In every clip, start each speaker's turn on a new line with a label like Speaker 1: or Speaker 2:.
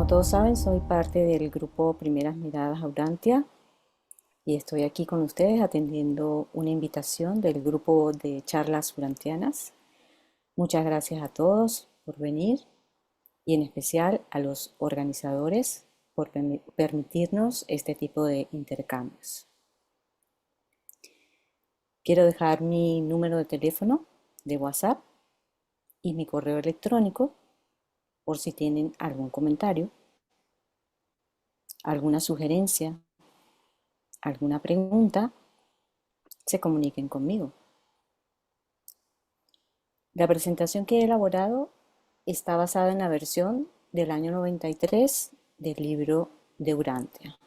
Speaker 1: todos saben, soy parte del grupo Primeras Miradas Aurantia y estoy aquí con ustedes atendiendo una invitación del grupo de charlas urantianas. Muchas gracias a todos por venir y en especial a los organizadores por permitirnos este tipo de intercambios. Quiero dejar mi número de teléfono de WhatsApp y mi correo electrónico por si tienen algún comentario, alguna sugerencia, alguna pregunta, se comuniquen conmigo. La presentación que he elaborado está basada en la versión del año 93 del libro de Urantia.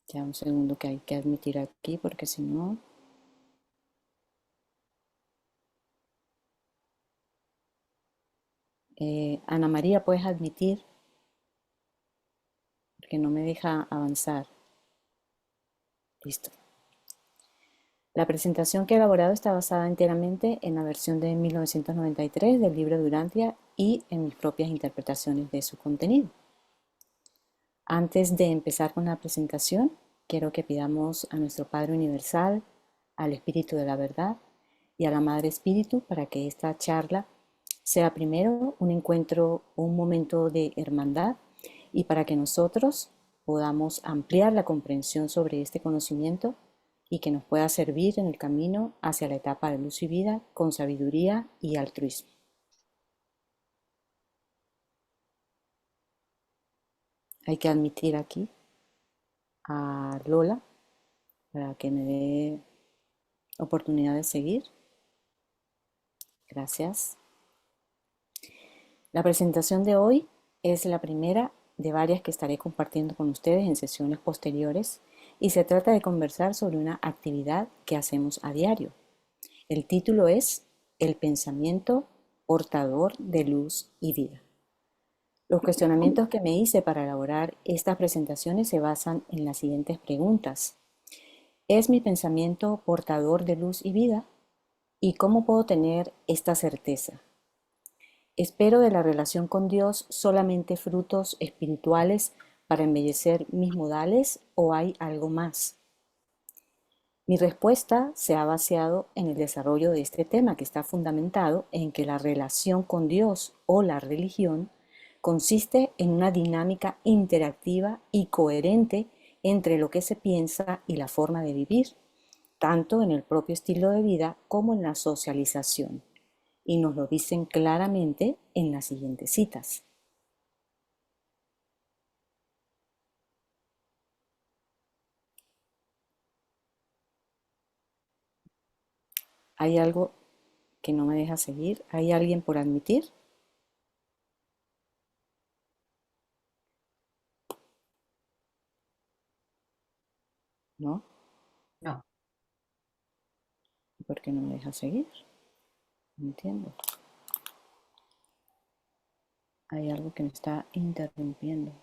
Speaker 1: Ya un segundo que hay que admitir aquí porque si no... Ana María, puedes admitir porque no me deja avanzar. Listo. La presentación que he elaborado está basada enteramente en la versión de 1993 del libro de Urantia y en mis propias interpretaciones de su contenido. Antes de empezar con la presentación, quiero que pidamos a nuestro Padre Universal, al Espíritu de la Verdad y a la Madre Espíritu para que esta charla sea primero un encuentro, un momento de hermandad y para que nosotros podamos ampliar la comprensión sobre este conocimiento y que nos pueda servir en el camino hacia la etapa de luz y vida con sabiduría y altruismo. Hay que admitir aquí a Lola para que me dé oportunidad de seguir. Gracias. La presentación de hoy es la primera de varias que estaré compartiendo con ustedes en sesiones posteriores y se trata de conversar sobre una actividad que hacemos a diario. El título es El pensamiento portador de luz y vida. Los cuestionamientos que me hice para elaborar estas presentaciones se basan en las siguientes preguntas. ¿Es mi pensamiento portador de luz y vida? ¿Y cómo puedo tener esta certeza? ¿Espero de la relación con Dios solamente frutos espirituales para embellecer mis modales o hay algo más? Mi respuesta se ha vaciado en el desarrollo de este tema que está fundamentado en que la relación con Dios o la religión consiste en una dinámica interactiva y coherente entre lo que se piensa y la forma de vivir, tanto en el propio estilo de vida como en la socialización. Y nos lo dicen claramente en las siguientes citas. ¿Hay algo que no me deja seguir? ¿Hay alguien por admitir? ¿No?
Speaker 2: No,
Speaker 1: ¿Por qué no me deja seguir? No entiendo. Hay algo que me está interrumpiendo.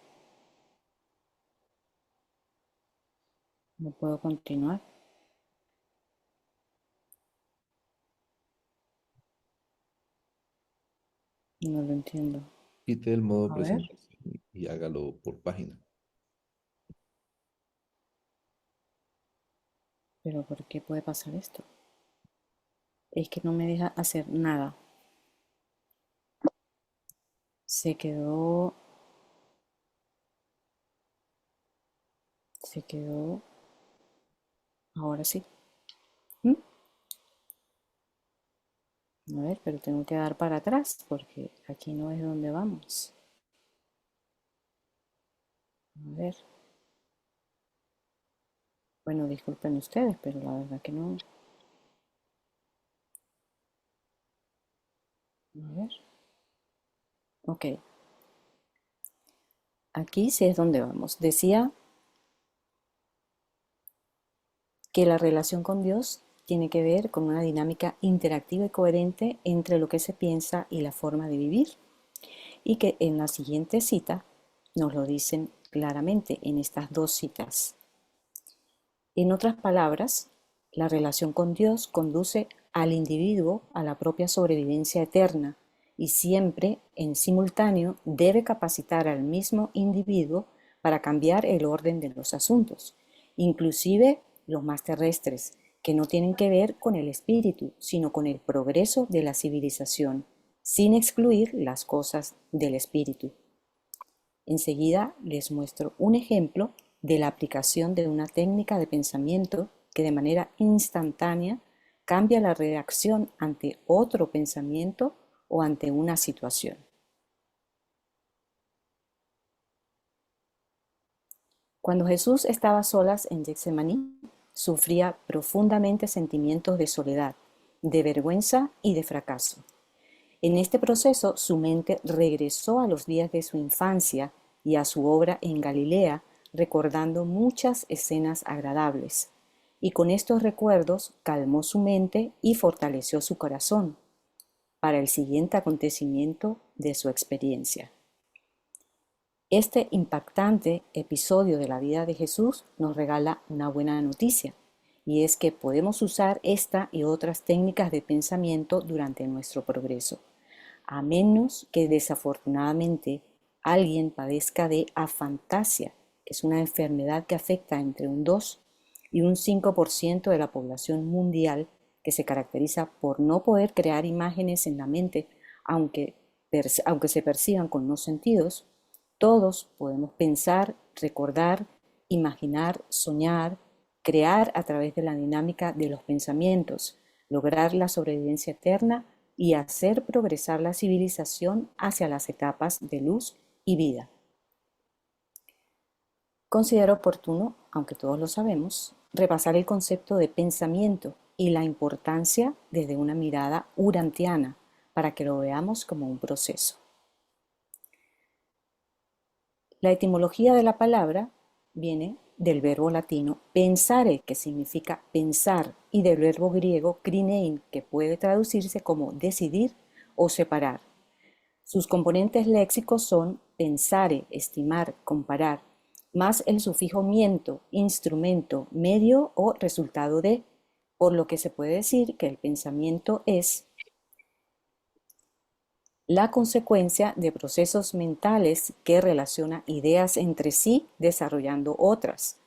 Speaker 1: No puedo continuar. No lo entiendo.
Speaker 3: Quite el modo
Speaker 1: A ver,
Speaker 3: presentación y hágalo por página.
Speaker 1: pero ¿por qué puede pasar esto? Es que no me deja hacer nada. Se quedó, se quedó, ahora sí. ¿Mm? A ver, pero tengo que dar para atrás porque aquí no es donde vamos. A ver. Bueno, disculpen ustedes, pero la verdad que no. A ver. Ok. Aquí sí es donde vamos. Decía que la relación con Dios tiene que ver con una dinámica interactiva y coherente entre lo que se piensa y la forma de vivir. Y que en la siguiente cita nos lo dicen claramente en estas dos citas. En otras palabras, la relación con Dios conduce al individuo a la propia sobrevivencia eterna y siempre en simultáneo debe capacitar al mismo individuo para cambiar el orden de los asuntos, inclusive los más terrestres, que no tienen que ver con el espíritu, sino con el progreso de la civilización, sin excluir las cosas del espíritu. Enseguida les muestro un ejemplo de la aplicación de una técnica de pensamiento que de manera instantánea cambia la reacción ante otro pensamiento o ante una situación. Cuando Jesús estaba a solas en Getsemaní, sufría profundamente sentimientos de soledad, de vergüenza y de fracaso. En este proceso, su mente regresó a los días de su infancia y a su obra en Galilea, recordando muchas escenas agradables. Y con estos recuerdos calmó su mente y fortaleció su corazón para el siguiente acontecimiento de su experiencia. Este impactante episodio de la vida de Jesús nos regala una buena noticia, y es que podemos usar esta y otras técnicas de pensamiento durante nuestro progreso, a menos que desafortunadamente alguien padezca de afantasia, que es una enfermedad que afecta entre un 2 y un 5% de la población mundial, que se caracteriza por no poder crear imágenes en la mente, aunque se perciban con los sentidos. Todos podemos pensar, recordar, imaginar, soñar, crear a través de la dinámica de los pensamientos, lograr la sobrevivencia eterna y hacer progresar la civilización hacia las etapas de luz y vida. Considero oportuno, aunque todos lo sabemos, repasar el concepto de pensamiento y la importancia desde una mirada urantiana para que lo veamos como un proceso. La etimología de la palabra viene del verbo latino pensare, que significa pensar, y del verbo griego krinein, que puede traducirse como decidir o separar. Sus componentes léxicos son pensare, estimar, comparar, más el sufijo miento, instrumento, medio o resultado de, por lo que se puede decir que el pensamiento es la consecuencia de procesos mentales que relacionan ideas entre sí desarrollando otras.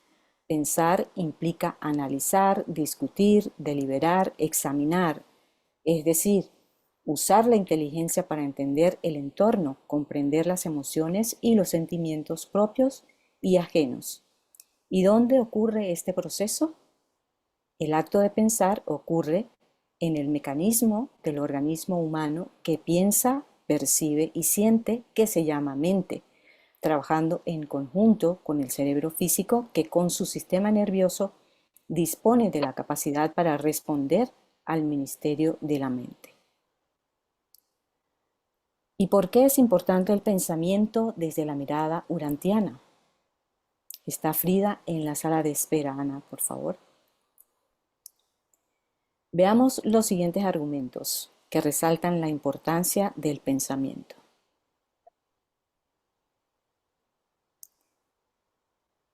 Speaker 1: Pensar implica analizar, discutir, deliberar, examinar, es decir, usar la inteligencia para entender el entorno, comprender las emociones y los sentimientos propios y ajenos. ¿Y dónde ocurre este proceso? El acto de pensar ocurre en el mecanismo del organismo humano que piensa, percibe y siente, que se llama mente, trabajando en conjunto con el cerebro físico que con su sistema nervioso dispone de la capacidad para responder al ministerio de la mente. ¿Y por qué es importante el pensamiento desde la mirada urantiana? Está Frida en la sala de espera, Ana, por favor. Veamos los siguientes argumentos que resaltan la importancia del pensamiento.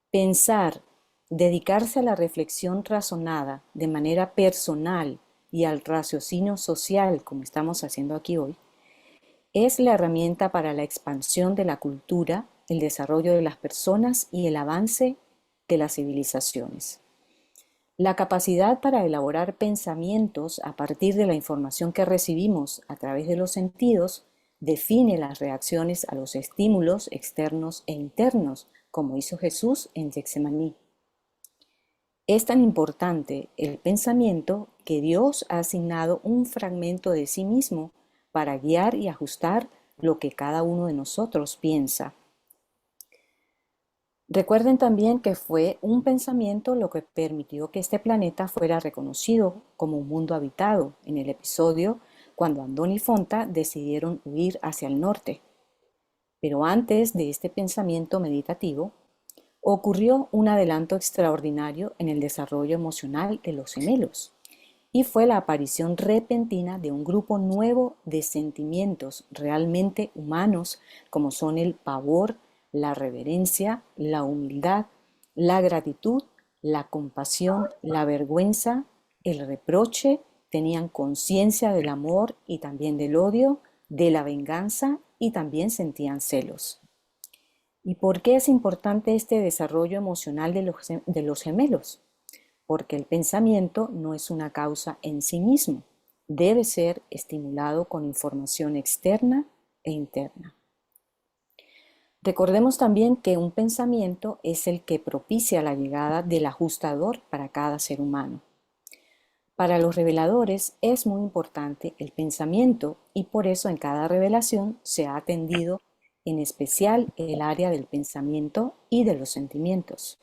Speaker 1: Pensar, dedicarse a la reflexión razonada de manera personal y al raciocinio social, como estamos haciendo aquí hoy, es la herramienta para la expansión de la cultura, el desarrollo de las personas y el avance de las civilizaciones. La capacidad para elaborar pensamientos a partir de la información que recibimos a través de los sentidos define las reacciones a los estímulos externos e internos, como hizo Jesús en Getsemaní. Es tan importante el pensamiento que Dios ha asignado un fragmento de sí mismo para guiar y ajustar lo que cada uno de nosotros piensa. Recuerden también que fue un pensamiento lo que permitió que este planeta fuera reconocido como un mundo habitado en el episodio cuando Andón y Fonta decidieron huir hacia el norte. Pero antes de este pensamiento meditativo, ocurrió un adelanto extraordinario en el desarrollo emocional de los gemelos, y fue la aparición repentina de un grupo nuevo de sentimientos realmente humanos, como son el pavor, la reverencia, la humildad, la gratitud, la compasión, la vergüenza, el reproche. Tenían conciencia del amor y también del odio, de la venganza y también sentían celos. ¿Y por qué es importante este desarrollo emocional de los gemelos? Porque el pensamiento no es una causa en sí mismo, debe ser estimulado con información externa e interna. Recordemos también que un pensamiento es el que propicia la llegada del ajustador para cada ser humano. Para los reveladores es muy importante el pensamiento y por eso en cada revelación se ha atendido en especial el área del pensamiento y de los sentimientos.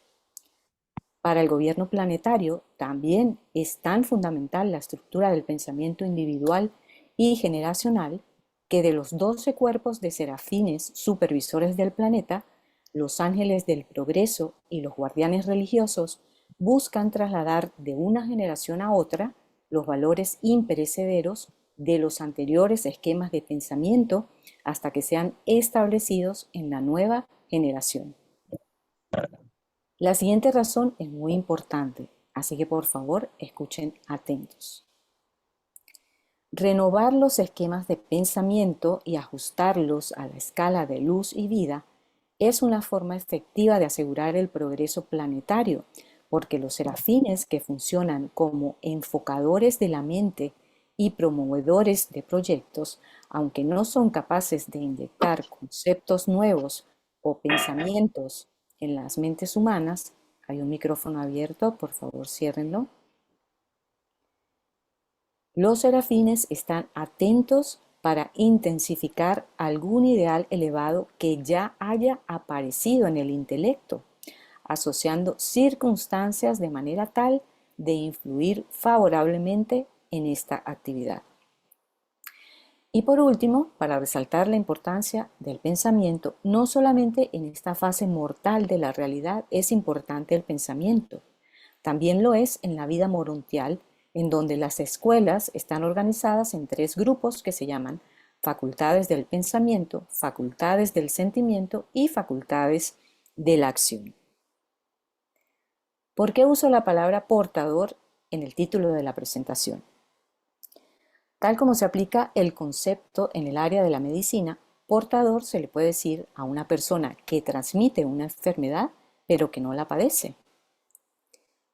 Speaker 1: Para el gobierno planetario también es tan fundamental la estructura del pensamiento individual y generacional que de los 12 cuerpos de serafines supervisores del planeta, los ángeles del progreso y los guardianes religiosos buscan trasladar de una generación a otra los valores imperecederos de los anteriores esquemas de pensamiento hasta que sean establecidos en la nueva generación. La siguiente razón es muy importante, así que por favor escuchen atentos. Renovar los esquemas de pensamiento y ajustarlos a la escala de luz y vida es una forma efectiva de asegurar el progreso planetario, porque los serafines que funcionan como enfocadores de la mente y promovedores de proyectos, aunque no son capaces de inyectar conceptos nuevos o pensamientos en las mentes humanas, hay un micrófono abierto, por favor ciérrenlo. Los serafines están atentos para intensificar algún ideal elevado que ya haya aparecido en el intelecto, asociando circunstancias de manera tal de influir favorablemente en esta actividad. Y por último, para resaltar la importancia del pensamiento, no solamente en esta fase mortal de la realidad es importante el pensamiento, también lo es en la vida morontial, en donde las escuelas están organizadas en 3 grupos que se llaman facultades del pensamiento, facultades del sentimiento y facultades de la acción. ¿Por qué uso la palabra portador en el título de la presentación? Tal como se aplica el concepto en el área de la medicina, portador se le puede decir a una persona que transmite una enfermedad pero que no la padece.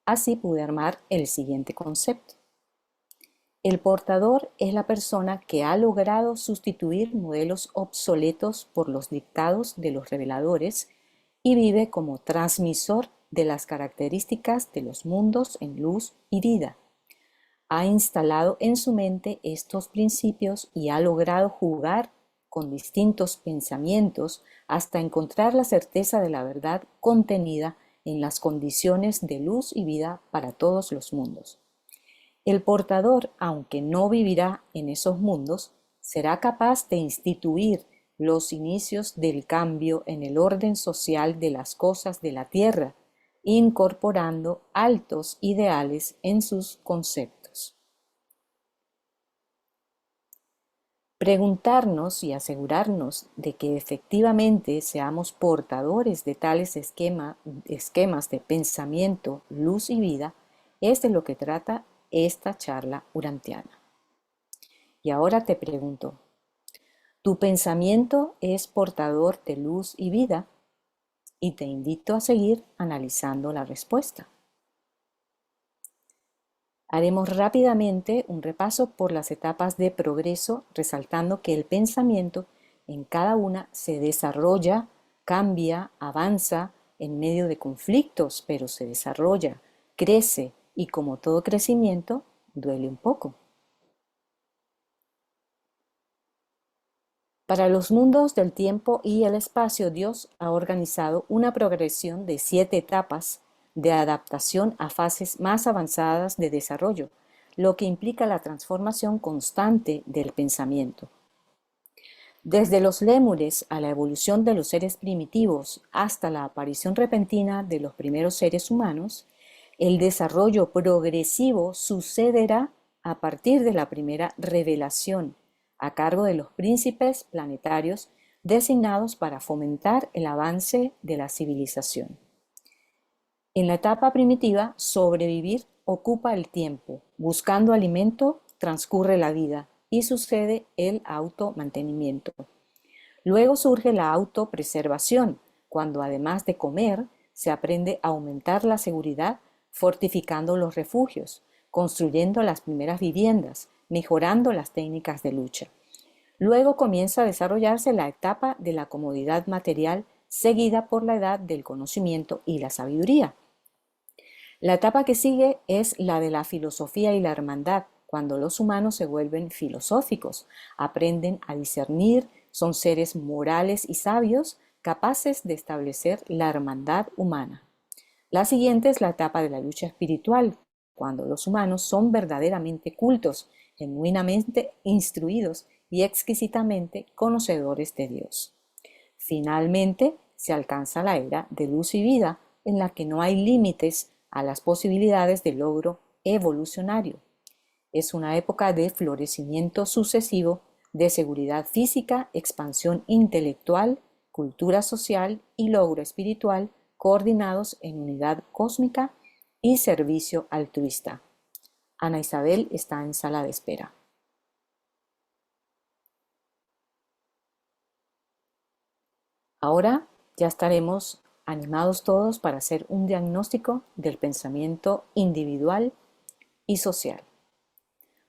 Speaker 1: Así pude armar el siguiente concepto. El portador es la persona que ha logrado sustituir modelos obsoletos por los dictados de los reveladores y vive como transmisor de las características de los mundos en luz y vida. Ha instalado en su mente estos principios y ha logrado jugar con distintos pensamientos hasta encontrar la certeza de la verdad contenida en las condiciones de luz y vida para todos los mundos. El portador, aunque no vivirá en esos mundos, será capaz de instituir los inicios del cambio en el orden social de las cosas de la tierra, incorporando altos ideales en sus conceptos. Preguntarnos y asegurarnos de que efectivamente seamos portadores de tales esquemas de pensamiento, luz y vida es de lo que trata esta charla urantiana. Y ahora te pregunto, ¿tu pensamiento es portador de luz y vida? Y te invito a seguir analizando la respuesta. Haremos rápidamente un repaso por las etapas de progreso, resaltando que el pensamiento en cada una se desarrolla, cambia, avanza en medio de conflictos, pero se desarrolla, crece y como todo crecimiento, duele un poco. Para los mundos del tiempo y el espacio, Dios ha organizado una progresión de 7 etapas de adaptación a fases más avanzadas de desarrollo, lo que implica la transformación constante del pensamiento. Desde los lémures a la evolución de los seres primitivos hasta la aparición repentina de los primeros seres humanos, el desarrollo progresivo sucederá a partir de la primera revelación, a cargo de los príncipes planetarios designados para fomentar el avance de la civilización. En la etapa primitiva, sobrevivir ocupa el tiempo. Buscando alimento, transcurre la vida. y sucede el automantenimiento. Luego surge la autopreservación, cuando además de comer, se aprende a aumentar la seguridad fortificando los refugios, construyendo las primeras viviendas, mejorando las técnicas de lucha. Luego comienza a desarrollarse la etapa de la comodidad material, seguida por la edad del conocimiento y la sabiduría. La etapa que sigue es la de la filosofía y la hermandad, cuando los humanos se vuelven filosóficos, aprenden a discernir, son seres morales y sabios, capaces de establecer la hermandad humana. La siguiente es la etapa de la lucha espiritual, cuando los humanos son verdaderamente cultos, genuinamente instruidos y exquisitamente conocedores de Dios. Finalmente, se alcanza la era de luz y vida, en la que no hay límites a las posibilidades de logro evolucionario. Es una época de florecimiento sucesivo, de seguridad física, expansión intelectual, cultura social y logro espiritual coordinados en unidad cósmica y servicio altruista. Ana Isabel está en sala de espera. Ahora ya estaremos animados todos para hacer un diagnóstico del pensamiento individual y social.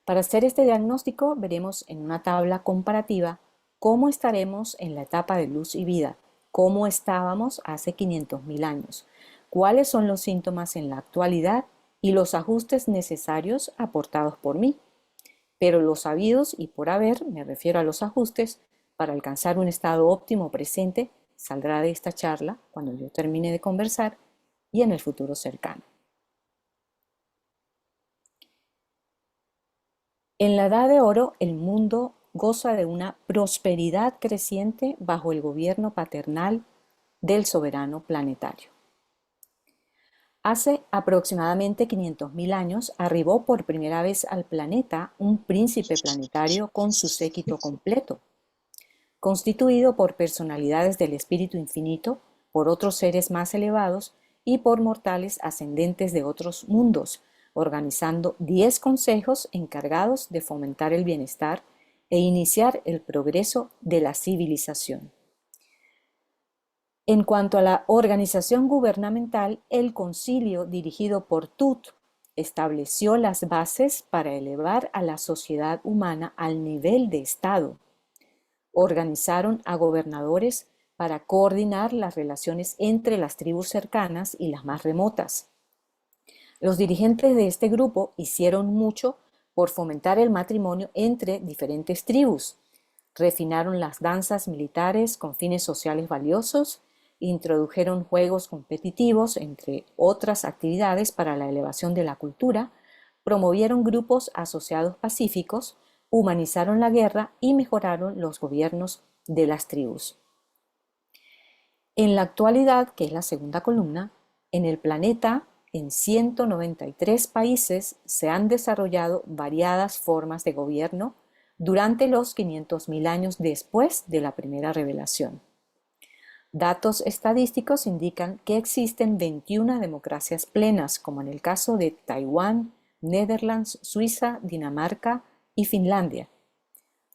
Speaker 1: Para hacer este diagnóstico veremos en una tabla comparativa cómo estaremos en la etapa de luz y vida, cómo estábamos hace 500.000 años, cuáles son los síntomas en la actualidad y los ajustes necesarios aportados por mí. Pero los sabidos y por haber, me refiero a los ajustes, para alcanzar un estado óptimo presente, saldrá de esta charla cuando yo termine de conversar y en el futuro cercano. En la Edad de Oro, el mundo goza de una prosperidad creciente bajo el gobierno paternal del soberano planetario. Hace aproximadamente 500.000 años arribó por primera vez al planeta un príncipe planetario con su séquito completo, constituido por personalidades del espíritu infinito, por otros seres más elevados y por mortales ascendentes de otros mundos, organizando 10 consejos encargados de fomentar el bienestar e iniciar el progreso de la civilización. En cuanto a la organización gubernamental, el concilio dirigido por Tut estableció las bases para elevar a la sociedad humana al nivel de Estado. Organizaron a gobernadores para coordinar las relaciones entre las tribus cercanas y las más remotas. Los dirigentes de este grupo hicieron mucho por fomentar el matrimonio entre diferentes tribus. Refinaron las danzas militares con fines sociales valiosos, introdujeron juegos competitivos, entre otras actividades para la elevación de la cultura, promovieron grupos asociados pacíficos, humanizaron la guerra y mejoraron los gobiernos de las tribus. En la actualidad, que es la segunda columna, en el planeta, en 193 países se han desarrollado variadas formas de gobierno durante los 500.000 años después de la primera revelación. Datos estadísticos indican que existen 21 democracias plenas, como en el caso de Taiwán, Netherlands, Suiza, Dinamarca y Finlandia.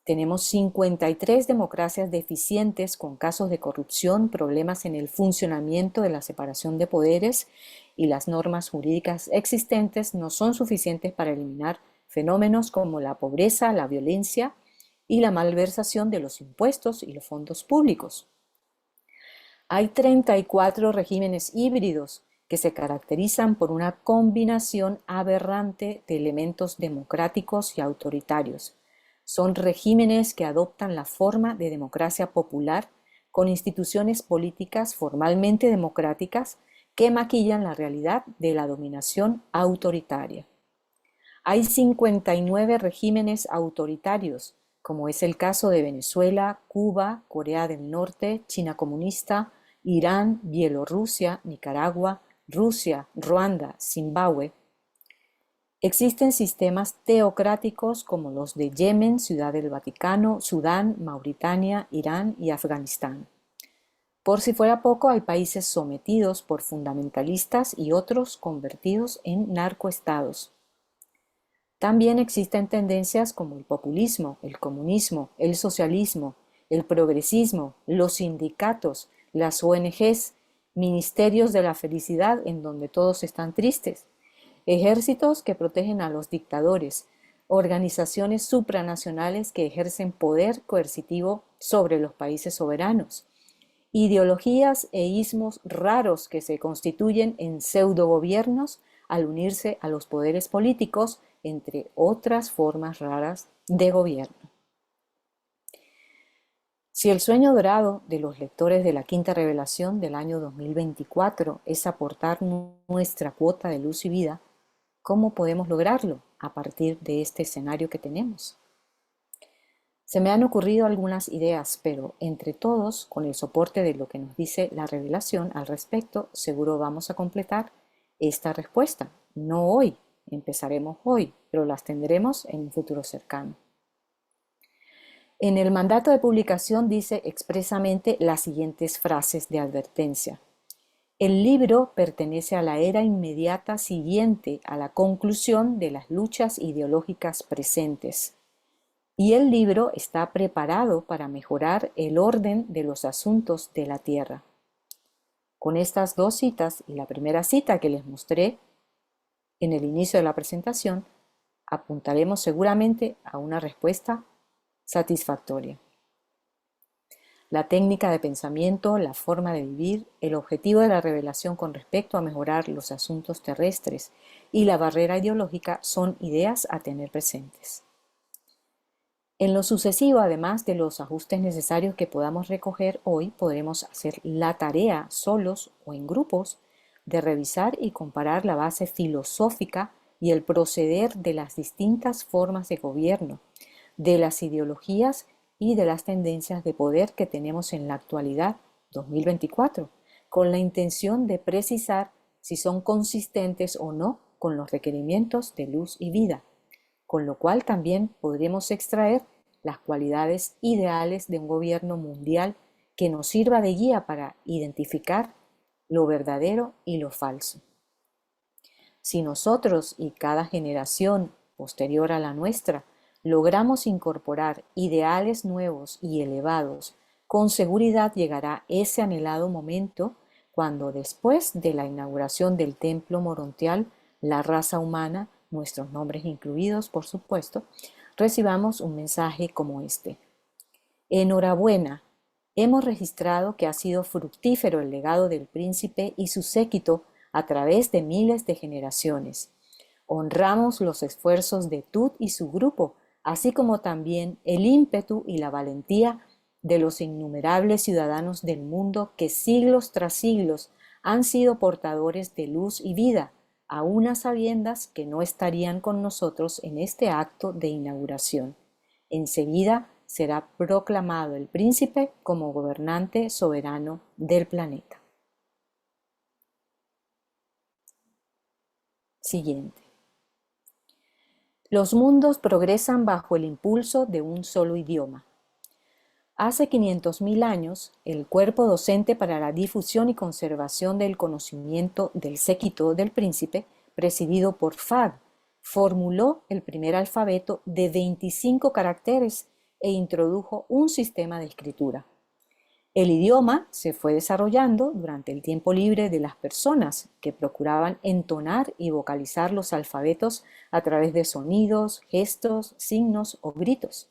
Speaker 1: Tenemos 53 democracias deficientes con casos de corrupción, problemas en el funcionamiento de la separación de poderes y las normas jurídicas existentes no son suficientes para eliminar fenómenos como la pobreza, la violencia y la malversación de los impuestos y los fondos públicos. Hay 34 regímenes híbridos que se caracterizan por una combinación aberrante de elementos democráticos y autoritarios. Son regímenes que adoptan la forma de democracia popular con instituciones políticas formalmente democráticas que maquillan la realidad de la dominación autoritaria. Hay 59 regímenes autoritarios, como es el caso de Venezuela, Cuba, Corea del Norte, China comunista, Irán, Bielorrusia, Nicaragua, Rusia, Ruanda, Zimbabue. Existen sistemas teocráticos como los de Yemen, Ciudad del Vaticano, Sudán, Mauritania, Irán y Afganistán. Por si fuera poco, hay países sometidos por fundamentalistas y otros convertidos en narcoestados. También existen tendencias como el populismo, el comunismo, el socialismo, el progresismo, los sindicatos, las ONGs, ministerios de la felicidad en donde todos están tristes, ejércitos que protegen a los dictadores, organizaciones supranacionales que ejercen poder coercitivo sobre los países soberanos, ideologías e ismos raros que se constituyen en pseudogobiernos al unirse a los poderes políticos, entre otras formas raras de gobierno. Si el sueño dorado de los lectores de la Quinta Revelación del año 2024 es aportar nuestra cuota de luz y vida, ¿cómo podemos lograrlo a partir de este escenario que tenemos? Se me han ocurrido algunas ideas, pero entre todos, con el soporte de lo que nos dice la revelación al respecto, seguro vamos a completar esta respuesta. No hoy, empezaremos hoy, pero las tendremos en un futuro cercano. En el mandato de publicación dice expresamente las siguientes frases de advertencia. El libro pertenece a la era inmediata siguiente a la conclusión de las luchas ideológicas presentes. Y el libro está preparado para mejorar el orden de los asuntos de la tierra. Con estas dos citas y la primera cita que les mostré en el inicio de la presentación, apuntaremos seguramente a una respuesta satisfactoria. La técnica de pensamiento, la forma de vivir, el objetivo de la revelación con respecto a mejorar los asuntos terrestres y la barrera ideológica son ideas a tener presentes. En lo sucesivo, además de los ajustes necesarios que podamos recoger hoy, podremos hacer la tarea solos o en grupos de revisar y comparar la base filosófica y el proceder de las distintas formas de gobierno, de las ideologías y de las tendencias de poder que tenemos en la actualidad 2024, con la intención de precisar si son consistentes o no con los requerimientos de luz y vida, con lo cual también podremos extraer las cualidades ideales de un gobierno mundial que nos sirva de guía para identificar lo verdadero y lo falso. Si nosotros y cada generación posterior a la nuestra logramos incorporar ideales nuevos y elevados, con seguridad llegará ese anhelado momento cuando después de la inauguración del templo morontial, la raza humana, nuestros nombres incluidos por supuesto, recibamos un mensaje como este. Enhorabuena, hemos registrado que ha sido fructífero el legado del príncipe y su séquito a través de miles de generaciones. Honramos los esfuerzos de Tut y su grupo, así como también el ímpetu y la valentía de los innumerables ciudadanos del mundo que siglos tras siglos han sido portadores de luz y vida, aun a sabiendas que no estarían con nosotros en este acto de inauguración. Enseguida será proclamado el príncipe como gobernante soberano del planeta. Siguiente. Los mundos progresan bajo el impulso de un solo idioma. Hace 500.000 años, el cuerpo docente para la difusión y conservación del conocimiento del séquito del príncipe, presidido por Fag, formuló el primer alfabeto de 25 caracteres e introdujo un sistema de escritura. El idioma se fue desarrollando durante el tiempo libre de las personas que procuraban entonar y vocalizar los alfabetos a través de sonidos, gestos, signos o gritos.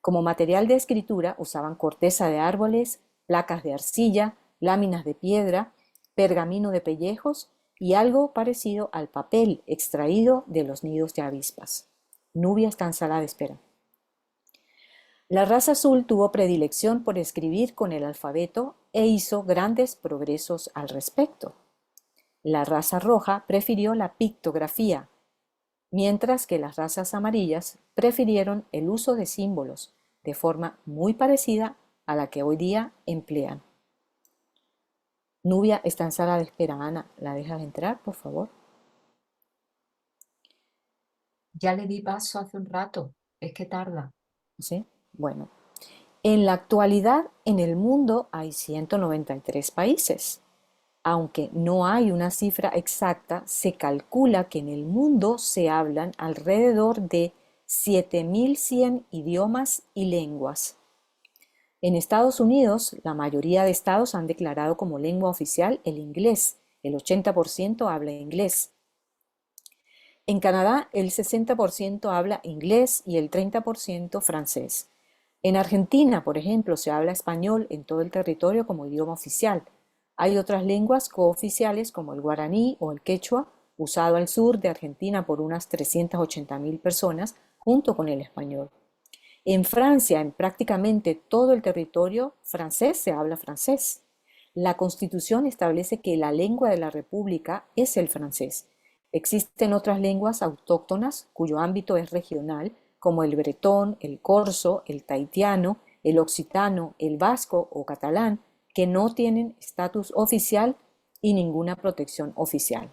Speaker 1: Como material de escritura usaban corteza de árboles, placas de arcilla, láminas de piedra, pergamino de pellejos y algo parecido al papel extraído de los nidos de avispas. Nubia está en sala de espera. La raza azul tuvo predilección por escribir con el alfabeto e hizo grandes progresos al respecto. La raza roja prefirió la pictografía, mientras que las razas amarillas prefirieron el uso de símbolos de forma muy parecida a la que hoy día emplean. Nubia está en sala de espera. Ana, ¿la dejas entrar, por favor?
Speaker 2: Ya le di paso hace un rato, es que tarda.
Speaker 1: ¿Sí? Bueno, en la actualidad en el mundo hay 193 países. Aunque no hay una cifra exacta, se calcula que en el mundo se hablan alrededor de 7.100 idiomas y lenguas. En Estados Unidos, la mayoría de estados han declarado como lengua oficial el inglés. El 80% habla inglés. En Canadá, el 60% habla inglés y el 30% francés. En Argentina, por ejemplo, se habla español en todo el territorio como idioma oficial. Hay otras lenguas cooficiales como el guaraní o el quechua, usado al sur de Argentina por unas 380.000 personas, junto con el español. En Francia, en prácticamente todo el territorio francés, se habla francés. La Constitución establece que la lengua de la República es el francés. Existen otras lenguas autóctonas cuyo ámbito es regional, como el bretón, el corso, el tahitiano, el occitano, el vasco o catalán, que no tienen estatus oficial y ninguna protección oficial.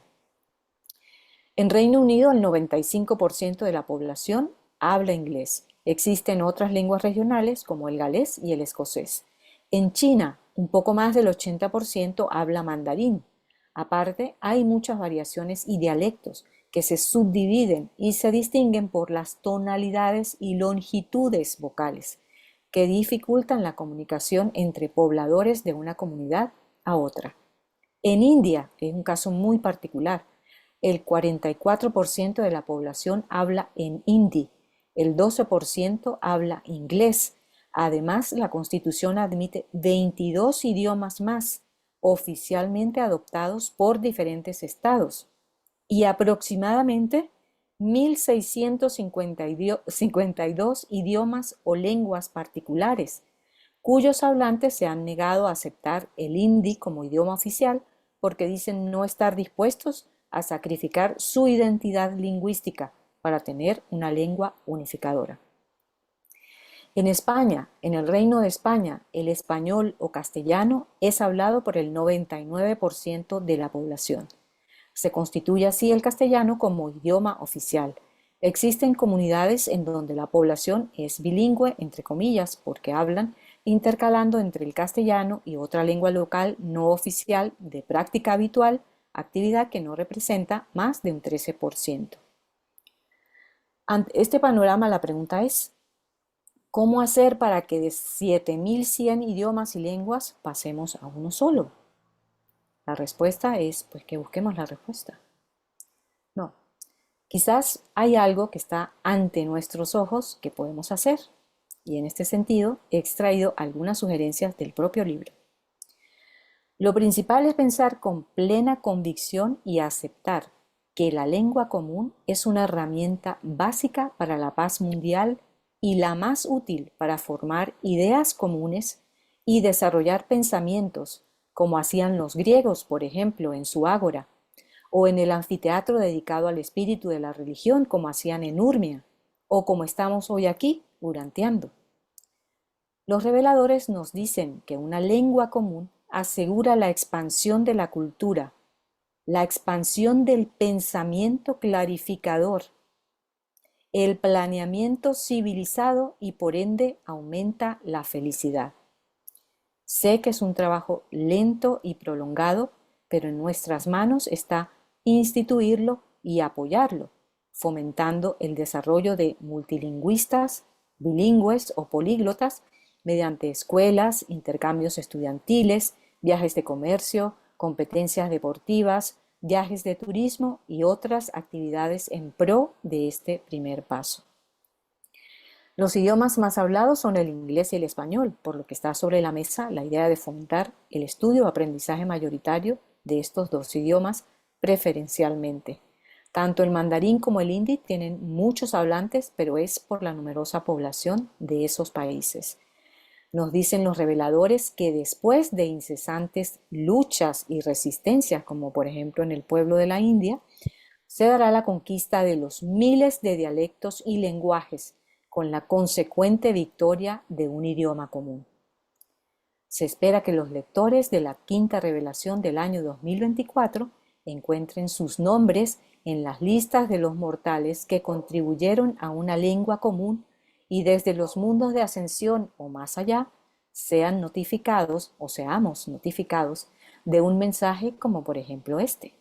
Speaker 1: En Reino Unido, el 95% de la población habla inglés. Existen otras lenguas regionales como el galés y el escocés. En China, un poco más del 80% habla mandarín. Aparte, hay muchas variaciones y dialectos que se subdividen y se distinguen por las tonalidades y longitudes vocales, que dificultan la comunicación entre pobladores de una comunidad a otra. En India es un caso muy particular. El 44% de la población habla en hindi, el 12% habla inglés. Además, la Constitución admite 22 idiomas más, oficialmente adoptados por diferentes estados, y aproximadamente 1.652 idiomas o lenguas particulares, cuyos hablantes se han negado a aceptar el hindi como idioma oficial porque dicen no estar dispuestos a sacrificar su identidad lingüística para tener una lengua unificadora. En España, en el Reino de España, el español o castellano es hablado por el 99% de la población. Se constituye así el castellano como idioma oficial. Existen comunidades en donde la población es bilingüe, entre comillas, porque hablan intercalando entre el castellano y otra lengua local no oficial de práctica habitual, actividad que no representa más de un 13%. Ante este panorama, la pregunta es, ¿cómo hacer para que de 7.100 idiomas y lenguas pasemos a uno solo? La respuesta es, pues, que busquemos la respuesta. No, quizás hay algo que está ante nuestros ojos que podemos hacer, y en este sentido he extraído algunas sugerencias del propio libro. Lo principal es pensar con plena convicción y aceptar que la lengua común es una herramienta básica para la paz mundial y la más útil para formar ideas comunes y desarrollar pensamientos, como hacían los griegos, por ejemplo, en su ágora, o en el anfiteatro dedicado al espíritu de la religión, como hacían en Urmia, o como estamos hoy aquí, uranteando. Los reveladores nos dicen que una lengua común asegura la expansión de la cultura, la expansión del pensamiento clarificador, el planeamiento civilizado y por ende aumenta la felicidad. Sé que es un trabajo lento y prolongado, pero en nuestras manos está instituirlo y apoyarlo, fomentando el desarrollo de multilingüistas, bilingües o políglotas mediante escuelas, intercambios estudiantiles, viajes de comercio, competencias deportivas, viajes de turismo y otras actividades en pro de este primer paso. Los idiomas más hablados son el inglés y el español, por lo que está sobre la mesa la idea de fomentar el estudio o aprendizaje mayoritario de estos dos idiomas preferencialmente. Tanto el mandarín como el hindi tienen muchos hablantes, pero es por la numerosa población de esos países. Nos dicen los reveladores que después de incesantes luchas y resistencias, como por ejemplo en el pueblo de la India, se dará la conquista de los miles de dialectos y lenguajes, con la consecuente victoria de un idioma común. Se espera que los lectores de la quinta revelación del año 2024 encuentren sus nombres en las listas de los mortales que contribuyeron a una lengua común y desde los mundos de ascensión o más allá sean notificados o seamos notificados de un mensaje como por ejemplo este.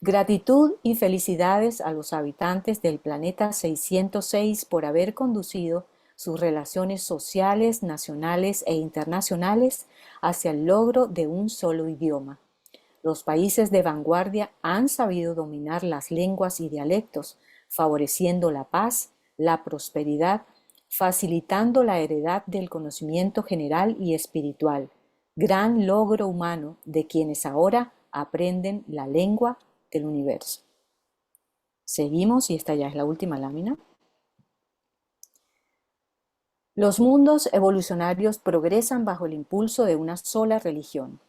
Speaker 1: Gratitud y felicidades a los habitantes del planeta 606 por haber conducido sus relaciones sociales, nacionales e internacionales hacia el logro de un solo idioma. Los países de vanguardia han sabido dominar las lenguas y dialectos, favoreciendo la paz, la prosperidad, facilitando la heredad del conocimiento general y espiritual, gran logro humano de quienes ahora aprenden la lengua del universo. Seguimos y esta ya es la última lámina. Los mundos evolucionarios progresan bajo el impulso de una sola religión.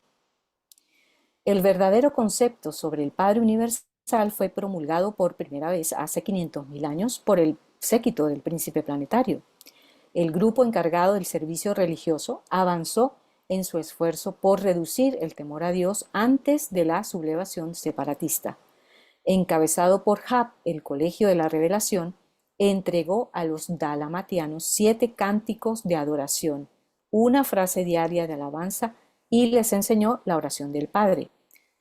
Speaker 1: El verdadero concepto sobre el Padre Universal fue promulgado por primera vez hace 500.000 años por el séquito del príncipe planetario. El grupo encargado del servicio religioso avanzó en su esfuerzo por reducir el temor a Dios antes de la sublevación separatista. Encabezado por Hub, el Colegio de la Revelación entregó a los dalamatianos 7 cánticos de adoración, una frase diaria de alabanza y les enseñó la oración del Padre.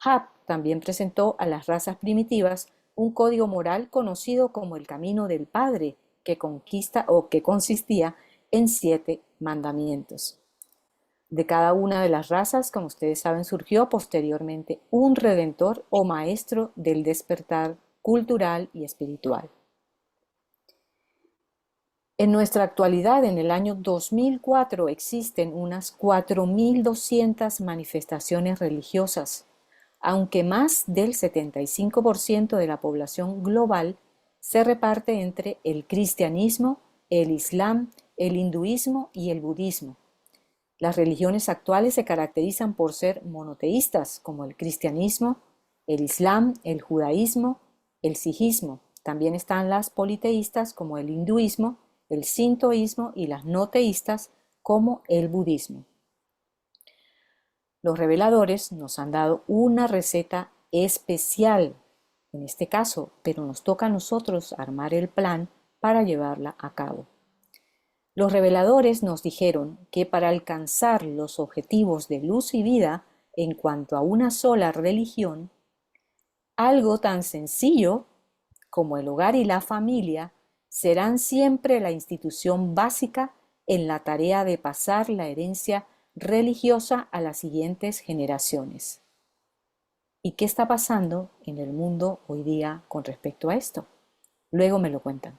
Speaker 1: Hub también presentó a las razas primitivas un código moral conocido como el Camino del Padre, que consistía en 7 mandamientos. De cada una de las razas, como ustedes saben, surgió posteriormente un redentor o maestro del despertar cultural y espiritual. En nuestra actualidad, en el año 2004, existen unas 4.200 manifestaciones religiosas, aunque más del 75% de la población global se reparte entre el cristianismo, el islam, el hinduismo y el budismo. Las religiones actuales se caracterizan por ser monoteístas, como el cristianismo, el islam, el judaísmo, el sijismo. También están las politeístas, como el hinduismo, el sintoísmo, y las no teístas, como el budismo. Los reveladores nos han dado una receta especial en este caso, pero nos toca a nosotros armar el plan para llevarla a cabo. Los reveladores nos dijeron que para alcanzar los objetivos de luz y vida en cuanto a una sola religión, algo tan sencillo como el hogar y la familia serán siempre la institución básica en la tarea de pasar la herencia religiosa a las siguientes generaciones. ¿Y qué está pasando en el mundo hoy día con respecto a esto? Luego me lo cuentan.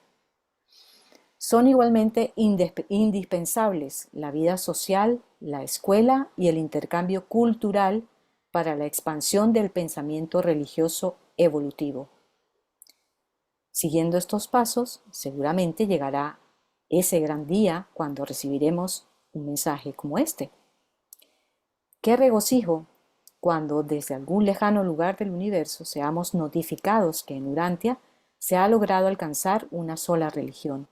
Speaker 1: Son igualmente indispensables la vida social, la escuela y el intercambio cultural para la expansión del pensamiento religioso evolutivo. Siguiendo estos pasos, seguramente llegará ese gran día cuando recibiremos un mensaje como este. ¡Qué regocijo cuando desde algún lejano lugar del universo seamos notificados que en Urantia se ha logrado alcanzar una sola religión!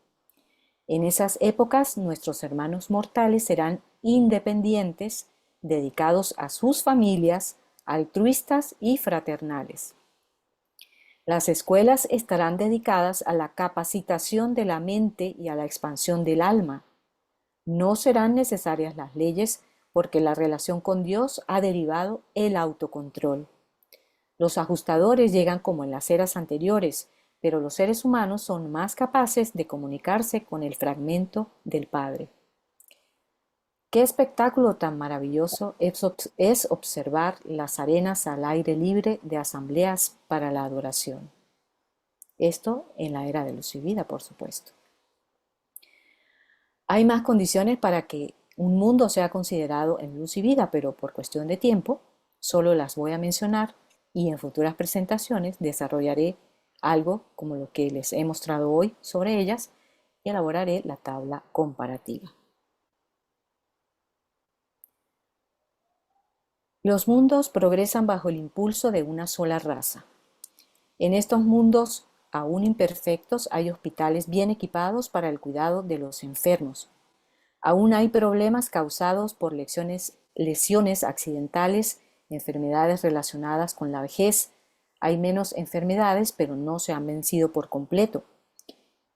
Speaker 1: En esas épocas nuestros hermanos mortales serán independientes, dedicados a sus familias, altruistas y fraternales. Las escuelas estarán dedicadas a la capacitación de la mente y a la expansión del alma. No serán necesarias las leyes porque la relación con Dios ha derivado el autocontrol. Los ajustadores llegan como en las eras anteriores, pero los seres humanos son más capaces de comunicarse con el fragmento del Padre. Qué espectáculo tan maravilloso es observar las arenas al aire libre de asambleas para la adoración. Esto en la era de luz y vida, por supuesto. Hay más condiciones para que un mundo sea considerado en luz y vida, pero por cuestión de tiempo, solo las voy a mencionar y en futuras presentaciones desarrollaré algo como lo que les he mostrado hoy sobre ellas y elaboraré la tabla comparativa. Los mundos progresan bajo el impulso de una sola raza. En estos mundos aún imperfectos hay hospitales bien equipados para el cuidado de los enfermos. Aún hay problemas causados por lesiones accidentales, enfermedades relacionadas con la vejez. Hay menos enfermedades, pero no se han vencido por completo.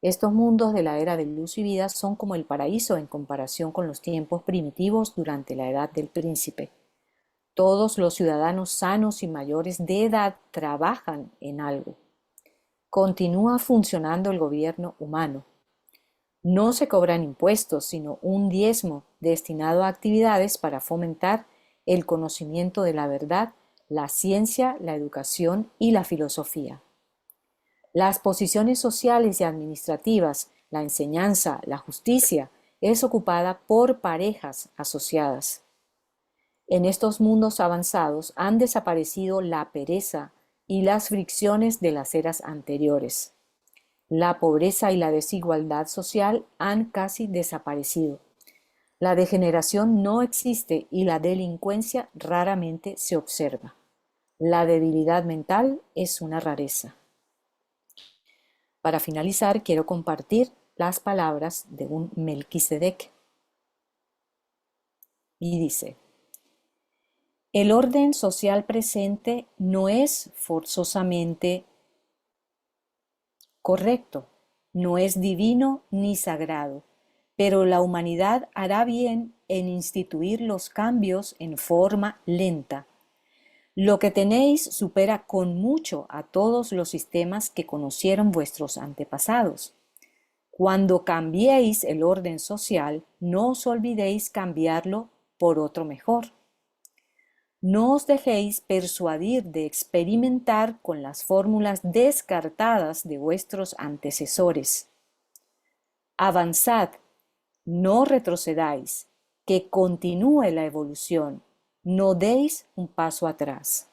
Speaker 1: Estos mundos de la era de luz y vida son como el paraíso en comparación con los tiempos primitivos durante la edad del príncipe. Todos los ciudadanos sanos y mayores de edad trabajan en algo. Continúa funcionando el gobierno humano. No se cobran impuestos, sino un diezmo destinado a actividades para fomentar el conocimiento de la verdad, la ciencia, la educación y la filosofía. Las posiciones sociales y administrativas, la enseñanza, la justicia, es ocupada por parejas asociadas. En estos mundos avanzados han desaparecido la pereza y las fricciones de las eras anteriores. La pobreza y la desigualdad social han casi desaparecido. La degeneración no existe y la delincuencia raramente se observa. La debilidad mental es una rareza. Para finalizar, quiero compartir las palabras de un Melquisedec. Y dice: el orden social presente no es forzosamente correcto, no es divino ni sagrado, pero la humanidad hará bien en instituir los cambios en forma lenta. Lo que tenéis supera con mucho a todos los sistemas que conocieron vuestros antepasados. Cuando cambiéis el orden social, no os olvidéis cambiarlo por otro mejor. No os dejéis persuadir de experimentar con las fórmulas descartadas de vuestros antecesores. Avanzad, no retrocedáis, que continúe la evolución, no deis un paso atrás.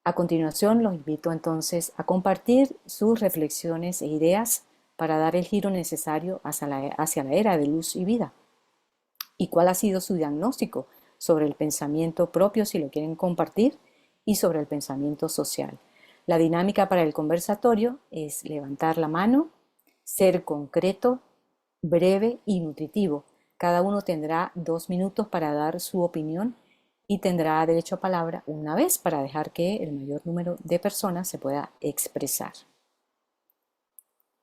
Speaker 1: A continuación, los invito entonces a compartir sus reflexiones e ideas para dar el giro necesario hacia la era de luz y vida. ¿Y cuál ha sido su diagnóstico sobre el pensamiento propio, si lo quieren compartir, y sobre el pensamiento social? La dinámica para el conversatorio es levantar la mano, ser concreto, breve y nutritivo. Cada uno tendrá 2 minutos para dar su opinión y tendrá derecho a palabra una vez para dejar que el mayor número de personas se pueda expresar.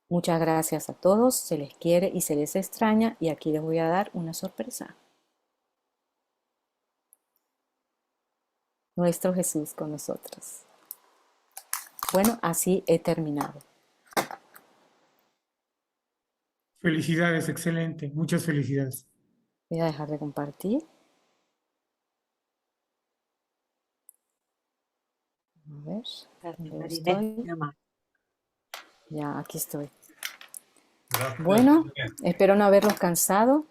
Speaker 1: Muchas gracias a todos, se les quiere y se les extraña, y aquí les voy a dar una sorpresa. Nuestro Jesús con nosotros. Bueno, así he terminado.
Speaker 4: Felicidades, excelente. Muchas felicidades.
Speaker 1: Voy a dejar de compartir. A ver,
Speaker 2: Gracias,
Speaker 1: ¿dónde
Speaker 2: Marinette.
Speaker 1: estoy?
Speaker 2: Nada más.
Speaker 1: Ya, aquí estoy.
Speaker 4: Gracias.
Speaker 1: Bueno, espero no haberlos cansado.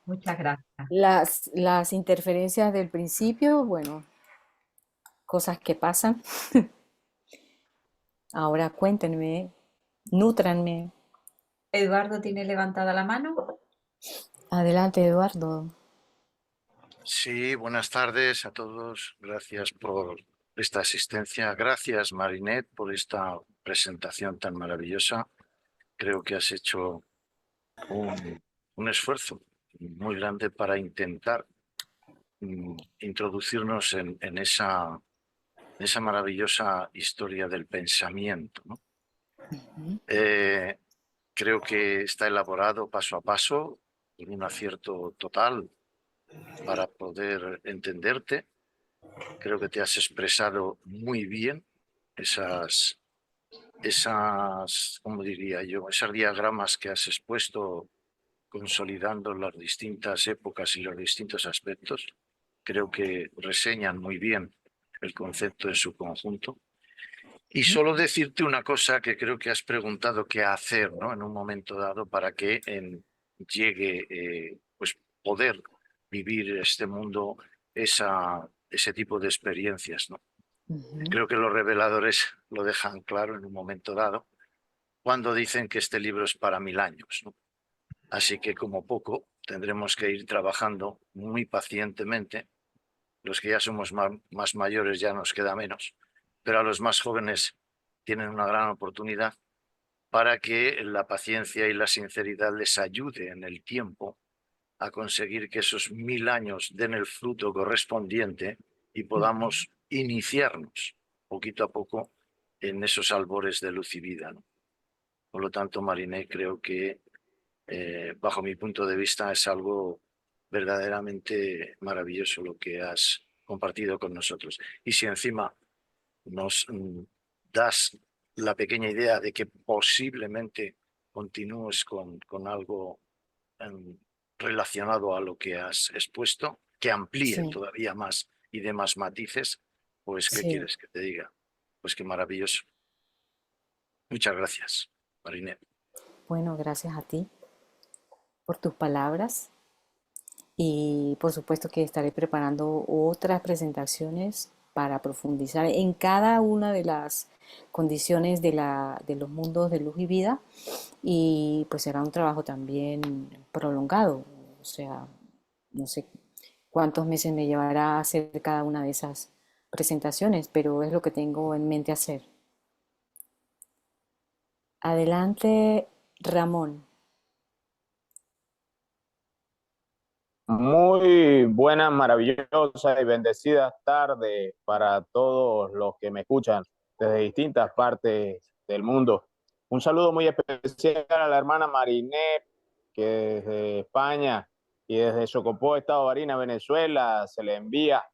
Speaker 2: Muchas gracias.
Speaker 1: Las interferencias del principio, bueno, cosas que pasan. Ahora cuéntenme, nútranme.
Speaker 2: Eduardo tiene levantada la mano.
Speaker 1: Adelante, Eduardo.
Speaker 5: Sí, buenas tardes a todos. Gracias por esta asistencia. Gracias, Marinette, por esta presentación tan maravillosa. Creo que has hecho un esfuerzo muy grande para intentar introducirnos en esa maravillosa historia del pensamiento, ¿no? Creo que está elaborado paso a paso, con un acierto total para poder entenderte. Creo que te has expresado muy bien esas, ¿cómo diría yo? Esos diagramas que has expuesto consolidando las distintas épocas y los distintos aspectos. Creo que reseñan muy bien el concepto en su conjunto. Y solo decirte una cosa que creo que has preguntado qué hacer, ¿no? En un momento dado para que llegue pues poder vivir este mundo ese tipo de experiencias, ¿no? Creo que los reveladores lo dejan claro en un momento dado cuando dicen que este libro es para 1000 años, ¿no? Así que como poco tendremos que ir trabajando muy pacientemente. Los que ya somos más mayores ya nos queda menos, pero a los más jóvenes tienen una gran oportunidad para que la paciencia y la sinceridad les ayude en el tiempo a conseguir que esos 1000 años den el fruto correspondiente y podamos iniciarnos poquito a poco en esos albores de luz y vida, ¿no? Por lo tanto, Mariné, creo que bajo mi punto de vista es algo verdaderamente maravilloso lo que has compartido con nosotros. Y si encima nos das la pequeña idea de que posiblemente continúes con algo relacionado a lo que has expuesto, que amplíe
Speaker 1: Sí,
Speaker 5: todavía más y dé más matices, pues ¿qué
Speaker 1: sí.
Speaker 5: quieres que te diga? Pues qué maravilloso. Muchas gracias, Marinet.
Speaker 1: Bueno, gracias a ti por tus palabras y por supuesto que estaré preparando otras presentaciones para profundizar en cada una de las condiciones de los mundos de luz y vida y pues será un trabajo también prolongado, o sea, no sé cuántos meses me llevará a hacer cada una de esas presentaciones, pero es lo que tengo en mente hacer. Adelante, Ramón.
Speaker 6: Muy buenas, maravillosas y bendecidas tardes para todos los que me escuchan desde distintas partes del mundo. Un saludo muy especial a la hermana Marinet, que desde España y desde Chocopó, Estado de Barinas, Venezuela, se le envía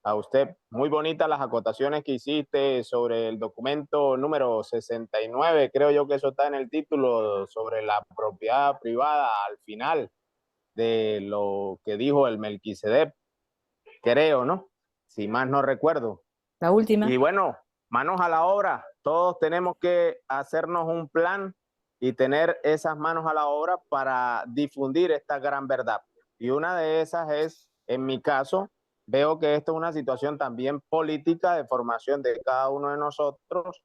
Speaker 6: a usted. Muy bonitas las acotaciones que hiciste sobre el documento número 69, creo yo que eso está en el título, sobre la propiedad privada al final de lo que dijo el Melquisedec, creo, ¿no? Si más no recuerdo.
Speaker 1: La última.
Speaker 6: Y bueno, manos a la obra. Todos tenemos que hacernos un plan y tener esas manos a la obra para difundir esta gran verdad. Y una de esas es, en mi caso, veo que esto es una situación también política de formación de cada uno de nosotros